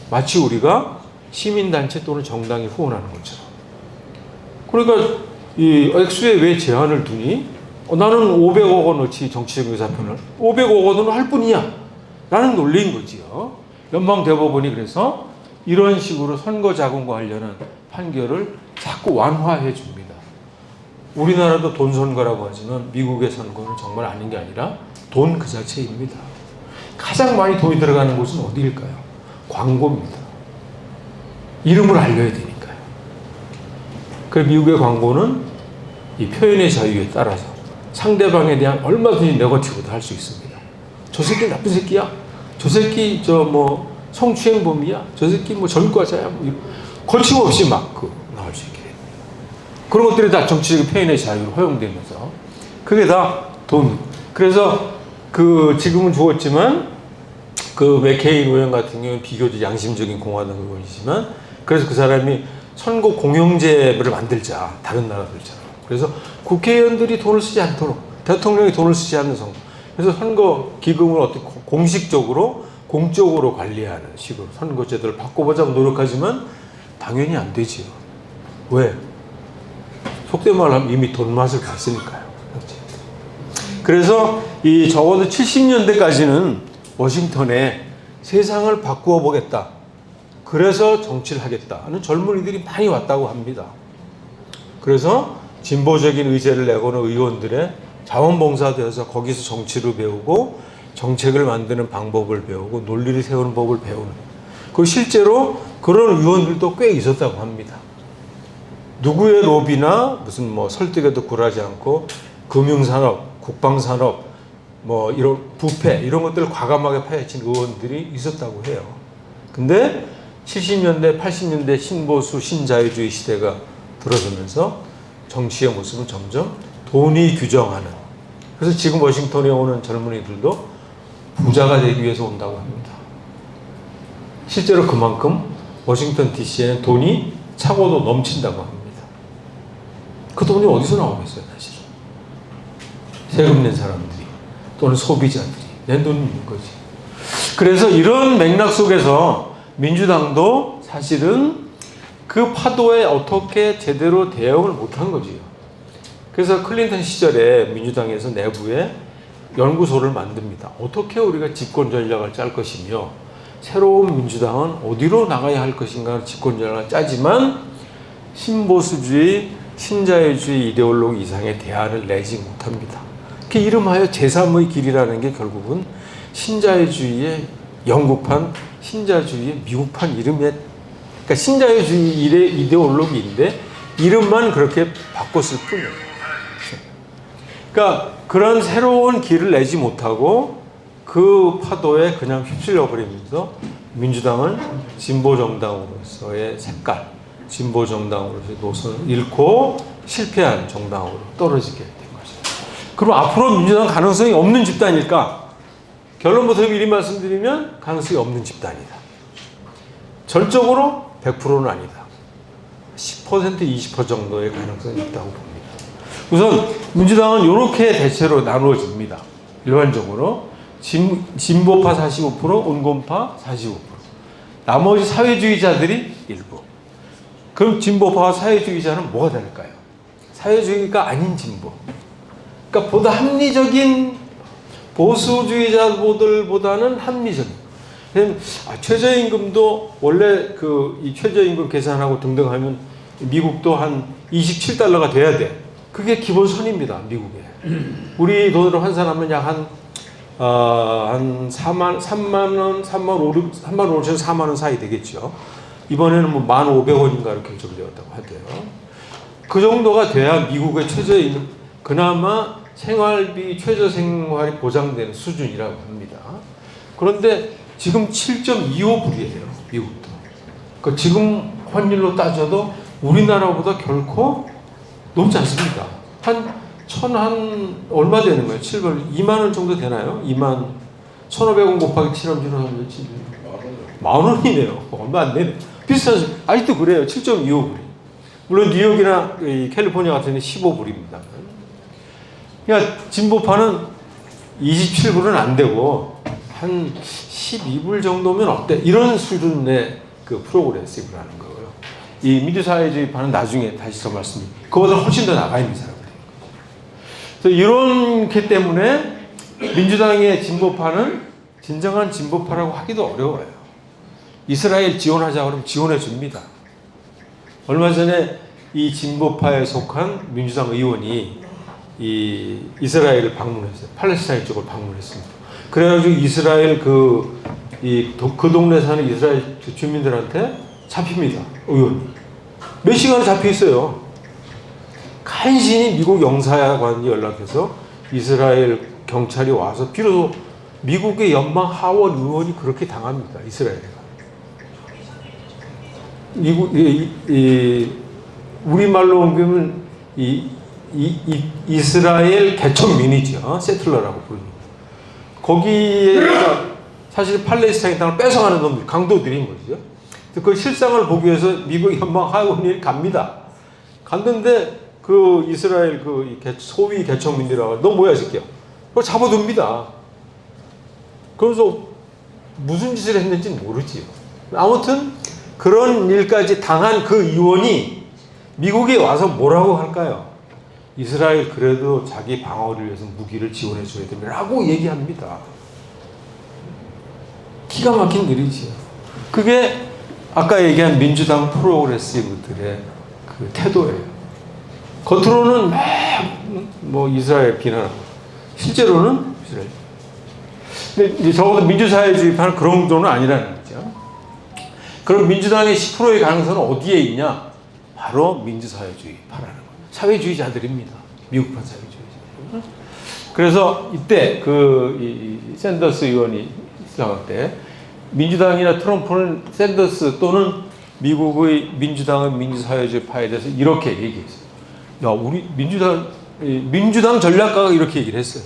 Speaker 3: 마치 우리가 시민단체 또는 정당이 후원하는 것처럼. 그러니까 이 액수에 왜 제한을 두니? 나는 500억 원어치 정치적 의사표현을 500억 원으로 할 뿐이야. 라는 논리인 거지요. 연방 대법원이 그래서 이런 식으로 선거 자금과 관련한 판결을 자꾸 완화해 줍니다. 우리나라도 돈 선거라고 하지만 미국의 선거는 정말 아닌 게 아니라 돈 그 자체입니다. 가장 많이 돈이 들어가는 곳은 어디일까요? 광고입니다. 이름을 알려야 되니까요. 그 미국의 광고는 이 표현의 자유에 따라서 상대방에 대한 얼마든지 네거티브도 할 수 있습니다. 저 새끼 나쁜 새끼야. 저 새끼 성추행범이야. 저 새끼 전과자야. 거침없이 막 나올 수 있게 됩니다. 그런 것들이 다 정치적 표현의 자유로 허용되면서 그게 다 돈. 그래서 지금은 죽었지만 맥케인 의원 같은 경우는 비교적 양심적인 공화당 의원이지만 그래서 그 사람이 선거 공영제를 만들자. 다른 나라들처럼. 그래서 국회의원들이 돈을 쓰지 않도록 대통령이 돈을 쓰지 않는 선거. 그래서 선거 기금을 어떻게 공식적으로 공적으로 관리하는 식으로 선거제도를 바꿔보자고 노력하지만 당연히 안 되지요. 왜? 속된 말로 하면 이미 돈 맛을 봤으니까요. 그래서 적어도 70년대까지는 워싱턴에 세상을 바꾸어 보겠다. 그래서 정치를 하겠다는 젊은이들이 많이 왔다고 합니다. 그래서 진보적인 의제를 내고는 의원들의 자원봉사되어서 거기서 정치를 배우고 정책을 만드는 방법을 배우고 논리를 세우는 법을 배우는. 그 실제로 그런 의원들도 꽤 있었다고 합니다. 누구의 로비나 무슨 설득에도 굴하지 않고 금융산업, 국방산업, 이런 부패 이런 것들을 과감하게 파헤친 의원들이 있었다고 해요. 근데 70년대, 80년대 신보수 신자유주의 시대가 들어서면서 정치의 모습은 점점 돈이 규정하는. 그래서 지금 워싱턴에 오는 젊은이들도 부자가 되기 위해서 온다고 합니다. 실제로 그만큼 워싱턴 DC에는 돈이 차고도 넘친다고 합니다. 그 돈이 어디서 나오겠어요, 사실은. 세금 낸 사람들이 또는 소비자들이 낸 돈이 있는 거지. 그래서 이런 맥락 속에서 민주당도 사실은 그 파도에 어떻게 제대로 대응을 못한 거지요. 그래서 클린턴 시절에 민주당에서 내부에 연구소를 만듭니다. 어떻게 우리가 집권 전략을 짤 것이며 새로운 민주당은 어디로 나가야 할 것인가 집권 전략을 짜지만 신보수주의, 신자유주의 이데올로기 이상의 대안을 내지 못합니다. 그 이름하여 제3의 길이라는 게 결국은 신자유주의의 영국판, 신자유주의의 미국판 이름에 그러니까 신자유주의 이데올로기인데 이름만 그렇게 바꿨을 뿐이에요. 그러니까 그런 새로운 길을 내지 못하고 그 파도에 그냥 휩쓸려 버리면서 민주당은 진보정당으로서의 색깔, 진보정당으로서의 노선을 잃고 실패한 정당으로 떨어지게 된 거죠. 그럼 앞으로 민주당 가능성이 없는 집단일까? 결론부터 미리 말씀드리면 가능성이 없는 집단이다. 전적으로 100%는 아니다. 10%, 20% 정도의 가능성이 있다고 봅니다. 우선 민주당은 이렇게 대체로 나누어집니다. 일반적으로 진보파 45%, 온건파 45%. 나머지 사회주의자들이 일부. 그럼 진보파와 사회주의자는 뭐가 다를까요? 사회주의가 아닌 진보. 그러니까 보다 합리적인 보수주의자들보다는 합리적인. 최저임금도 원래 이 최저임금 계산하고 등등 하면 미국도 한 27달러가 돼야 돼. 그게 기본선입니다, 미국에. 우리 돈으로 환산하면 약 한 3만 원, 3만 5천, 4만 원 사이 되겠죠. 이번에는 1,500원인가 이렇게 결정되었다고 하대요. 그 정도가 돼야 미국의 최저임금, 그나마 생활비, 최저생활이 보장되는 수준이라고 합니다. 그런데 지금 7.25불이에요, 미국도. 그러니까 지금 환율로 따져도 우리나라보다 결코 높지 않습니다. 한
Speaker 4: 얼마 되는 거예요? 2만 원 정도 되나요? 2만 1,500원 곱하기 7.15하면 10,000원이네요. 얼마 안 되네. 비슷한 아직도 그래요. 7.25불이. 물론 뉴욕이나 캘리포니아 같은 데 15불입니다. 그러니까 진보파는 27불은 안 되고 한 12불 정도면 어때? 이런 수준의 그 프로그레시브라는 거고요. 이 민주사회주의파는 나중에 다시 더 말씀드립니다. 그보다 훨씬 더 나가 있는 사람들이에요. 그래서 이렇기 때문에 민주당의 진보파는 진정한 진보파라고 하기도 어려워요. 이스라엘 지원하자 그러면 지원해 줍니다. 얼마 전에 이 진보파에 속한 민주당 의원이 이 이스라엘을 방문했어요. 팔레스타인 쪽을 방문했습니다. 그래가지고 이스라엘 그 동네 사는 이스라엘 주민들한테 잡힙니다. 의원이. 몇 시간을 잡혀 있어요. 간신히 미국 영사관이 연락해서 이스라엘 경찰이 와서 비로소 미국의 연방 하원 의원이 그렇게 당합니다. 이스라엘에. 미국 우리말로 옮기면 이스라엘 개척민이죠. 세틀러라고 부릅니다. 거기에 사실 팔레스타인 땅을 뺏어가는 놈들, 강도들인 거죠. 그 실상을 보기 위해서 미국 연방 하원이 갑니다. 갔는데 그 이스라엘 그 소위 개척민이라고 너 뭐야 이 새끼야. 그걸 잡아둡니다. 그래서 무슨 짓을 했는지는 모르지요. 아무튼 그런 일까지 당한 그 의원이 미국에 와서 뭐라고 할까요? 이스라엘 그래도 자기 방어를 위해서 무기를 지원해 줘야 됩니다라고 얘기합니다. 기가 막힌 일이지요. 그게 아까 얘기한 민주당 프로그레시브들의 그 태도예요. 겉으로는 막 이스라엘 비난하고 실제로는 이스라엘. 근데 적어도 민주사회주의파는 그런 정도는 아니라는 거죠. 그럼 민주당의 10%의 가능성은 어디에 있냐? 바로 민주사회주의파라는 거예요. 사회주의자들입니다. 미국판 사회주의자. 그래서 이때 이 샌더스 의원이 시작할 때 민주당이나 트럼프는 샌더스 또는 미국의 민주당의 민주사회주의파에 대해서 이렇게 얘기했어요. 야, 우리 민주당 전략가가 이렇게 얘기를 했어요.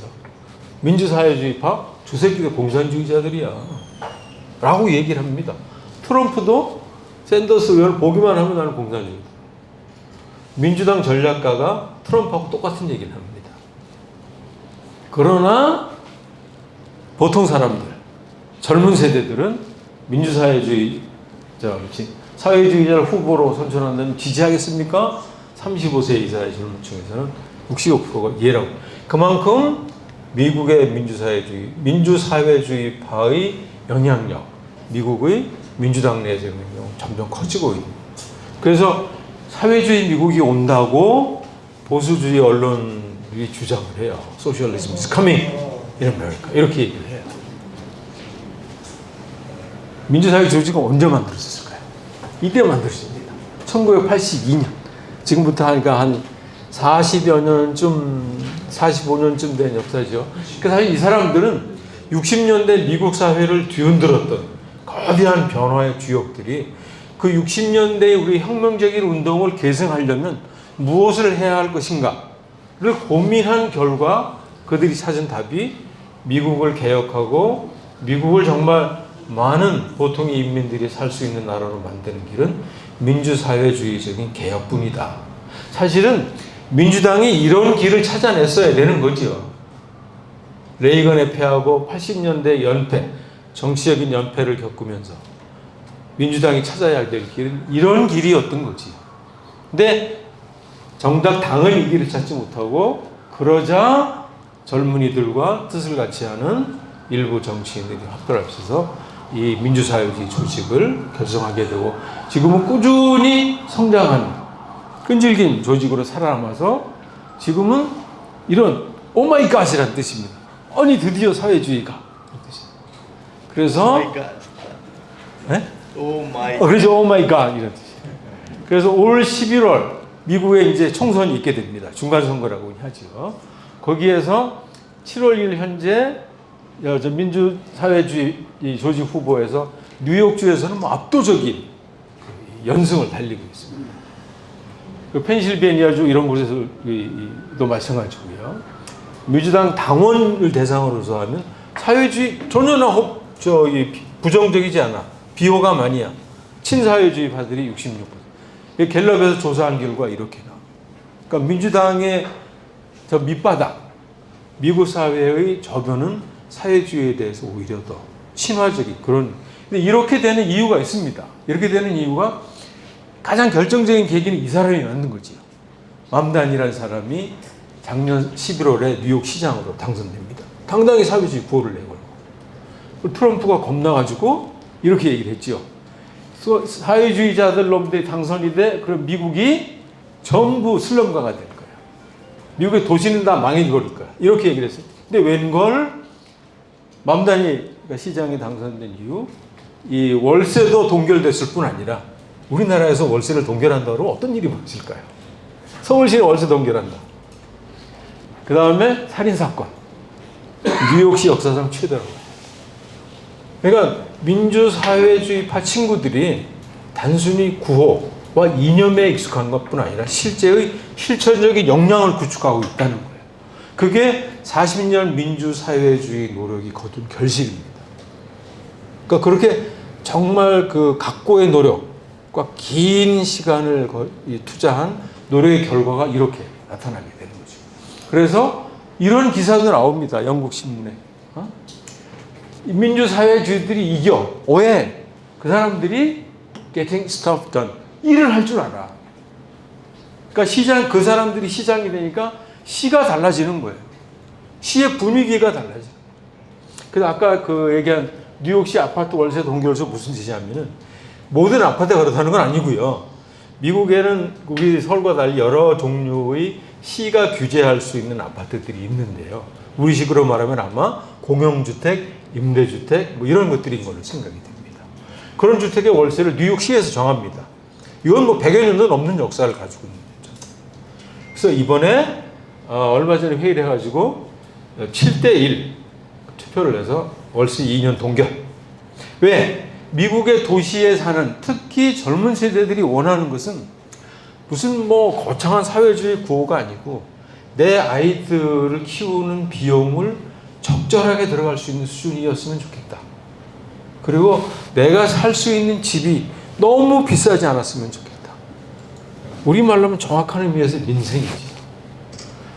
Speaker 4: 민주사회주의파? 저 새끼가 공산주의자들이야. 라고 얘기를 합니다. 트럼프도 샌더스 의원을 보기만 하면 나는 공산주의다. 민주당 전략가가 트럼프하고 똑같은 얘기를 합니다. 그러나 보통 사람들, 젊은 세대들은 사회주의자를 후보로 선출한다면 지지하겠습니까? 35세 이상의 젊은 층에서는 65%가 예라고. 그만큼 미국의 민주사회주의파의 영향력, 미국의 민주당 내에서 영향력은 점점 커지고 있는. 그래서 사회주의 미국이 온다고 보수주의 언론이 주장을 해요. Socialism is coming in America. 이렇게 얘기를 해요. 민주사회 조직은 언제 만들어졌을까요? 이때 만들어집니다. 1982년. 지금부터 하니까 한 40여 년쯤, 45년쯤 된 역사죠. 그 사실 이 사람들은 60년대 미국 사회를 뒤흔들었던 거대한 변화의 주역들이 그 60년대의 우리 혁명적인 운동을 계승하려면 무엇을 해야 할 것인가를 고민한 결과 그들이 찾은 답이 미국을 개혁하고 미국을 정말 많은 보통의 인민들이 살 수 있는 나라로 만드는 길은 민주사회주의적인 개혁뿐이다. 사실은 민주당이 이런 길을 찾아냈어야 되는 거죠. 레이건에 패하고 80년대 연패, 정치적인 연패를 겪으면서 민주당이 찾아야 될 길은 이런 길이었던 거지. 근데 정작 당은 이 길을 찾지 못하고 그러자 젊은이들과 뜻을 같이 하는 일부 정치인들이 합들어서 이 민주사회주의 조직을 결성하게 되고 지금은 꾸준히 성장하는 끈질긴 조직으로 살아남아서 지금은 이런 오마이갓이라는 뜻입니다. 아니 드디어 사회주의가 그래서 그래서 오마이갓 이런 뜻이에요. 그래서 올 11월 미국에 이제 총선이 있게 됩니다. 중간선거라고 하죠. 거기에서 7월 1일 현재 민주사회주의 조직 후보에서 뉴욕주에서는 압도적인 연승을 달리고 있습니다. 그 펜실베니아주 이런 곳에서도 마찬가지고요. 민주당 당원을 대상으로서 하면 사회주의 전혀 부정적이지 않아. 비호감 아니야. 친사회주의파들이 66%. 갤럽에서 조사한 결과 이렇게 나와. 그러니까 민주당의 저 밑바닥, 미국 사회의 저변은 사회주의에 대해서 오히려 더 친화적인 그런. 근데 이렇게 되는 이유가 있습니다. 이렇게 되는 이유가 가장 결정적인 계기는 이 사람이 만든 거지요. 맘단이라는 사람이 작년 11월에 뉴욕 시장으로 당선됩니다. 당당히 사회주의 구호를 내걸고. 트럼프가 겁나가지고 이렇게 얘기를 했죠. 사회주의자들 놈들이 당선이 돼, 그럼 미국이 전부 슬럼가가 될 거야. 미국의 도시는 다 망해버릴 거야. 이렇게 얘기를 했어요. 근데 웬걸 맘단이 시장에 당선된 이유, 이 월세도 동결됐을 뿐 아니라 우리나라에서 월세를 동결한다고 어떤 일이 벌어질까요? 서울시는 월세 동결한다. 그 다음에 살인사건. 뉴욕시 역사상 최대로. 그러니까 민주사회주의파 친구들이 단순히 구호와 이념에 익숙한 것뿐 아니라 실제의 실천적인 역량을 구축하고 있다는 거예요. 그게 40년 민주사회주의 노력이 거둔 결실입니다. 그러니까 그렇게 정말 그 각고의 노력과 긴 시간을 투자한 노력의 결과가 이렇게 나타나게 되는 거죠. 그래서 이런 기사도 나옵니다. 영국 신문에. 민주사회주의들이 이겨. 왜? 그 사람들이 getting stuff done. 일을 할 줄 알아. 그러니까 그 사람들이 시장이 되니까 시가 달라지는 거예요. 시의 분위기가 달라져요. 그래서 아까 그 얘기한 뉴욕시 아파트 월세 동결서 무슨 뜻이냐면은 모든 아파트가 그렇다는 건 아니고요. 미국에는 우리 서울과 달리 여러 종류의 시가 규제할 수 있는 아파트들이 있는데요. 우리식으로 말하면 아마 공영주택, 임대주택 뭐 이런 것들인 걸로 생각이 됩니다. 그런 주택의 월세를 뉴욕시에서 정합니다. 이건 뭐 100여 년도 넘는 역사를 가지고 있는 거죠. 그래서 이번에 얼마 전에 회의를 해가지고 7대1 투표를 해서 월세 2년 동결. 왜? 미국의 도시에 사는 특히 젊은 세대들이 원하는 것은 무슨 뭐 거창한 사회주의 구호가 아니고 내 아이들을 키우는 비용을 적절하게 들어갈 수 있는 수준이었으면 좋겠다. 그리고 내가 살 수 있는 집이 너무 비싸지 않았으면 좋겠다. 우리말로 하면 정확한 의미에서 민생이지.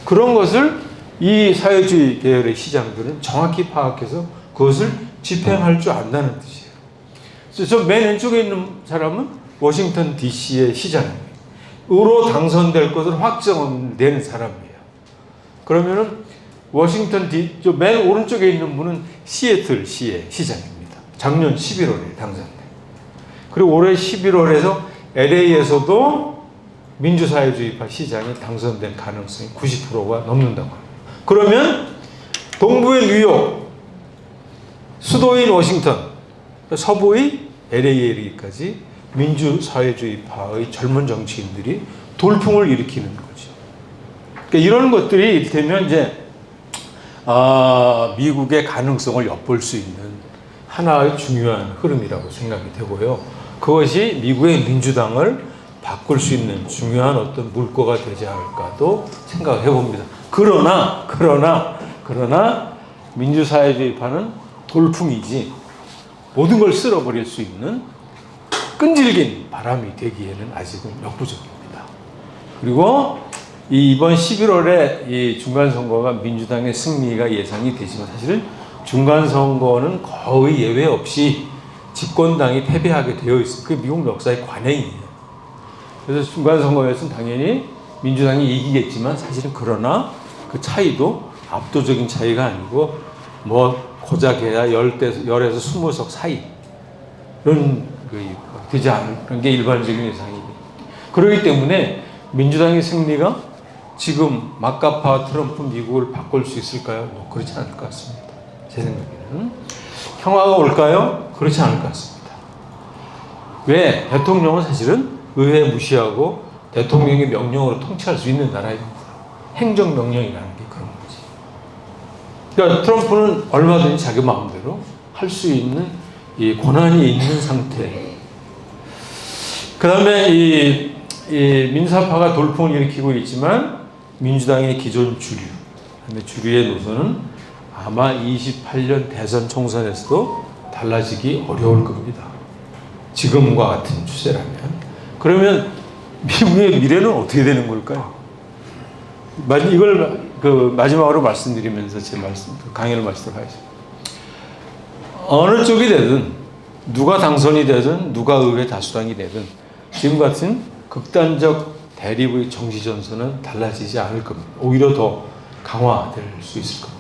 Speaker 4: 그런 것을 이 사회주의 계열의 시장들은 정확히 파악해서 그것을 집행할 줄 안다는 뜻이에요. 그래서 저 맨 왼쪽에 있는 사람은 워싱턴 DC의 시장으로 당선될 것을 확정된 사람이에요. 그러면은 워싱턴 저 맨 오른쪽에 있는 분은 시애틀 시의 시장입니다. 작년 11월에 당선돼. 그리고 올해 11월에서 LA에서도 민주사회주의파 시장이 당선된 가능성이 90%가 넘는다고 합니다. 그러면 동부의 뉴욕, 수도인 워싱턴, 서부의 LA에 이르기까지 민주사회주의파의 젊은 정치인들이 돌풍을 일으키는 거죠. 그러니까 이런 것들이 이를테면 이제 미국의 가능성을 엿볼 수 있는 하나의 중요한 흐름이라고 생각이 되고요. 그것이 미국의 민주당을 바꿀 수 있는 중요한 어떤 물꼬가 되지 않을까도 생각해 봅니다. 그러나 민주사회주의파는 돌풍이지 모든 걸 쓸어버릴 수 있는 끈질긴 바람이 되기에는 아직은 역부족입니다. 그리고 이번 11월에 이 중간선거가 민주당의 승리가 예상이 되지만 사실은 중간선거는 거의 예외 없이 집권당이 패배하게 되어 있습니다. 그게 미국 역사의 관행이에요. 그래서 중간선거에서는 당연히 민주당이 이기겠지만 사실은 그러나 그 차이도 압도적인 차이가 아니고 뭐 고작 해야 10에서 20석 사이 이런 되지 않은 게 일반적인 예상입니다. 그렇기 때문에 민주당의 승리가 지금 막가파 트럼프 미국을 바꿀 수 있을까요? 뭐 그렇지 않을 것 같습니다. 제 생각에는. 평화가 올까요? 그렇지 않을 것 같습니다. 왜? 대통령은 사실은 의회 무시하고 대통령의 명령으로 통치할 수 있는 나라입니다. 행정명령이라는 게 그런 거지. 그러니까 트럼프는 얼마든지 자기 마음대로 할 수 있는 이 권한이 있는 상태. 그 다음에 이 민사파가 돌풍을 일으키고 있지만 민주당의 기존 주류, 그다음에 주류의 노선은 아마 28년 대선 총선에서도 달라지기 어려울 겁니다. 지금과 같은 추세라면. 그러면 미국의 미래는 어떻게 되는 걸까요? 이걸 마지막으로 말씀드리면서 제 강연을 마치도록 하겠습니다. 어느 쪽이 되든 누가 당선이 되든 누가 의회 다수당이 되든 지금 같은 극단적 대립의 정치 전선은 달라지지 않을 겁니다. 오히려 더 강화될 수 있을 겁니다.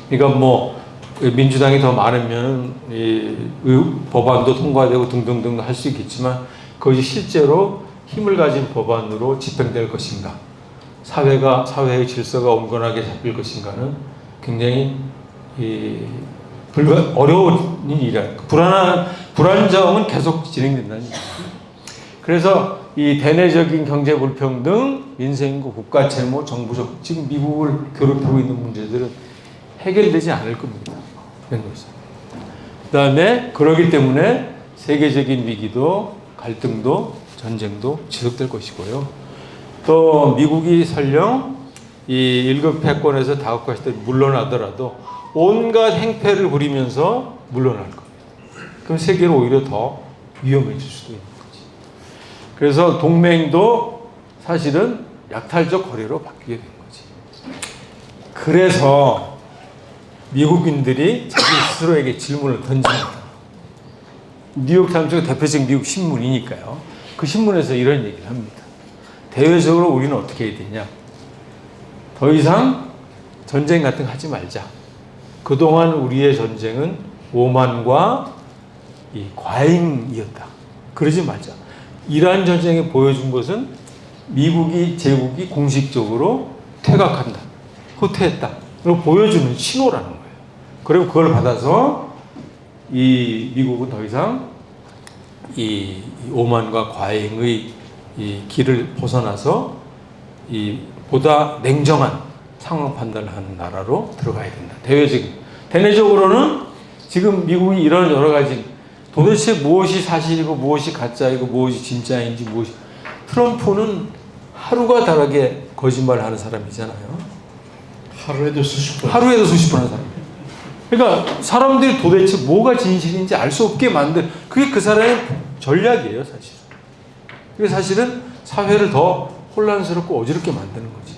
Speaker 4: 그러니까 뭐 민주당이 더 많으면 이 법안도 통과되고 등등등 할 수 있겠지만 그것이 실제로 힘을 가진 법안으로 집행될 것인가, 사회의 질서가 온건하게 잡힐 것인가는 굉장히 어려운 일이라. 불안정은 계속 진행된다는 얘기죠. 그래서 이 대내적인 경제 불평등, 민생과 국가 채무, 정부적 지금 미국을 괴롭히고 있는 문제들은 해결되지 않을 겁니다. 그다음에 그러기 때문에 세계적인 위기도 갈등도 전쟁도 지속될 것이고요. 또 미국이 설령 이 1급 패권에서 다급 과시대 물러나더라도 온갖 행패를 부리면서 물러날 겁니다. 그럼 세계는 오히려 더 위험해질 수도 있는 거지. 그래서 동맹도 사실은 약탈적 거래로 바뀌게 된 거지. 그래서 미국인들이 자기 스스로에게 질문을 던집니다. 뉴욕타임스가 대표적 미국 신문이니까요. 그 신문에서 이런 얘기를 합니다. 대외적으로 우리는 어떻게 해야 되냐. 더 이상 전쟁 같은 거 하지 말자. 그동안 우리의 전쟁은 오만과 이 과잉이었다. 그러지 말자. 이러한 전쟁에 보여준 것은 미국이 제국이 공식적으로 퇴각한다. 후퇴했다. 그걸 보여주는 신호라는 거예요. 그리고 그걸 받아서 이 미국은 더 이상 이 오만과 과잉의 이 길을 벗어나서 이 보다 냉정한 상황 판단을 하는 나라로 들어가야 된다. 대내적으로는 지금 미국이 이런 여러 가지 도대체 무엇이 사실이고 무엇이 가짜이고 무엇이 진짜인지 무엇이 트럼프는 하루가 다르게 거짓말을 하는 사람이잖아요.
Speaker 1: 하루에도 수십 번
Speaker 4: 하는 사람이에요. 그러니까 사람들이 도대체 뭐가 진실인지 알 수 없게 만든 그게 그 사람의 전략이에요, 사실. 그게 사실은 사회를 더 혼란스럽고 어지럽게 만드는 거지.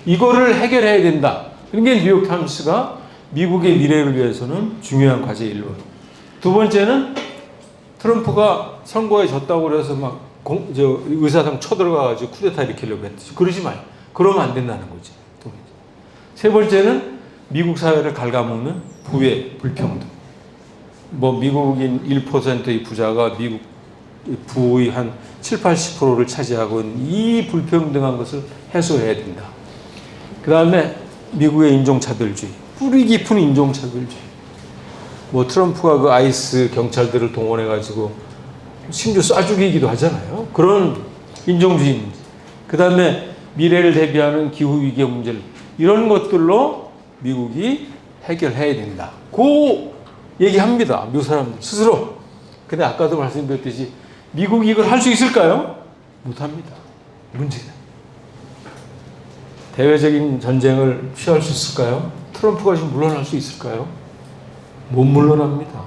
Speaker 4: 이거를 해결해야 된다. 그런 게 뉴욕타임스가 미국의 미래를 위해서는 중요한 과제의 일부. 두 번째는 트럼프가 선거에 졌다고 그래서 막 의사당 쳐들어가가지고 쿠데타 일으키려고 했듯이. 그러지 말. 그러면 안 된다는 거지. 세 번째는 미국 사회를 갉아먹는 부의 불평등. 뭐 미국인 1%의 부자가 미국 부의 한 7, 80%를 차지하고 있는 이 불평등한 것을 해소해야 된다. 그 다음에 미국의 인종차별주의, 뿌리 깊은 인종차별주의. 뭐 트럼프가 그 아이스 경찰들을 동원해가지고 심지어 쏴 죽이기도 하잖아요. 그런 인종주의 문제. 그 다음에 미래를 대비하는 기후위기 문제를 이런 것들로 미국이 해결해야 된다. 그 얘기합니다. 미국 사람들 스스로. 근데 아까도 말씀드렸듯이 미국이 이걸 할 수 있을까요? 못합니다. 문제는. 대외적인 전쟁을 피할 수 있을까요? 트럼프가 지금 물러날 수 있을까요? 못 물러납니다.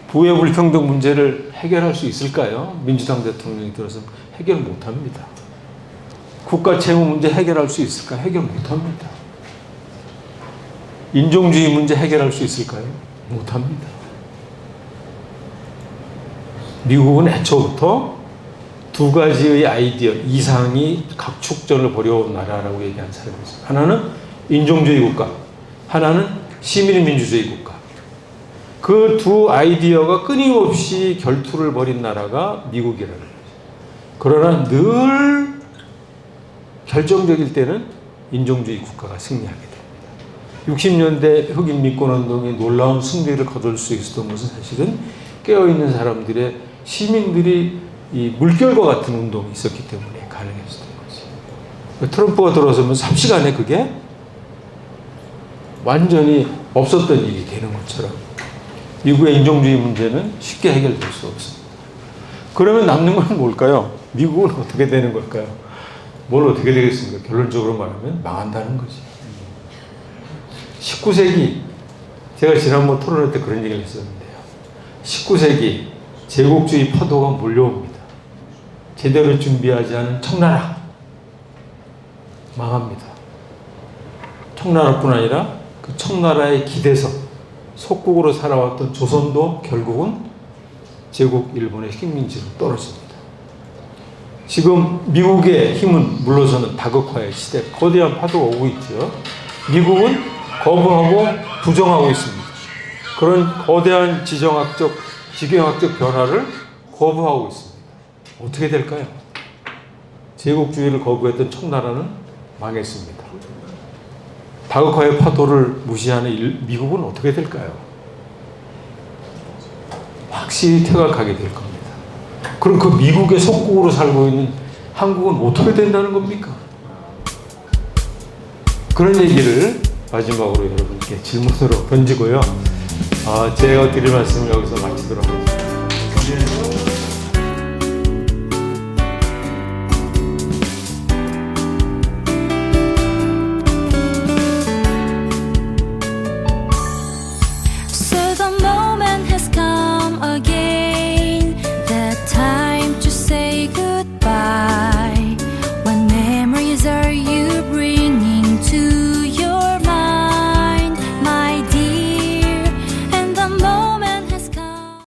Speaker 4: 부의 불평등 문제를 해결할 수 있을까요? 민주당 대통령이 들어서 해결 못합니다. 국가 채무 문제 해결할 수 있을까? 해결 못합니다. 인종주의 문제 해결할 수 있을까요? 못합니다. 미국은 애초부터 두 가지의 아이디어 이상이 각축전을 벌여온 나라라고 얘기하는 사람이 있어요. 하나는 인종주의 국가, 하나는 시민민주주의 국가. 그 두 아이디어가 끊임없이 결투를 벌인 나라가 미국이라는 거죠. 그러나 늘 결정적일 때는 인종주의 국가가 승리하게 됩니다. 60년대 흑인 민권운동이 놀라운 승리를 거둘 수 있었던 것은 사실은 깨어있는 사람들의 시민들이 이 물결과 같은 운동이 있었기 때문에 가능했었던 거지. 트럼프가 들어서면 삽시간에 그게 완전히 없었던 일이 되는 것처럼 미국의 인종주의 문제는 쉽게 해결될 수 없습니다. 그러면 남는 건 뭘까요? 미국은 어떻게 되는 걸까요? 뭘 어떻게 되겠습니까? 결론적으로 말하면 망한다는 거지. 19세기, 제가 지난번 토론회 때 그런 얘기를 했었는데요. 19세기 제국주의 파도가 몰려옵니다. 제대로 준비하지 않은 청나라 망합니다. 청나라뿐 아니라 그 청나라에 기대서 속국으로 살아왔던 조선도 결국은 제국 일본의 식민지로 떨어집니다. 지금 미국의 힘은 물러서는 다극화의 시대, 거대한 파도가 오고 있죠. 미국은 거부하고 부정하고 있습니다. 그런 거대한 지정학적, 지경학적 변화를 거부하고 있습니다. 어떻게 될까요? 제국주의를 거부했던 청나라는 망했습니다. 다극화의 파도를 무시하는 미국은 어떻게 될까요? 확실히 퇴각하게 될 겁니다. 그럼 그 미국의 속국으로 살고 있는 한국은 어떻게 된다는 겁니까? 그런 얘기를 마지막으로 여러분께 질문으로 던지고요. 제가 드릴 말씀을 여기서 마치도록 하겠습니다.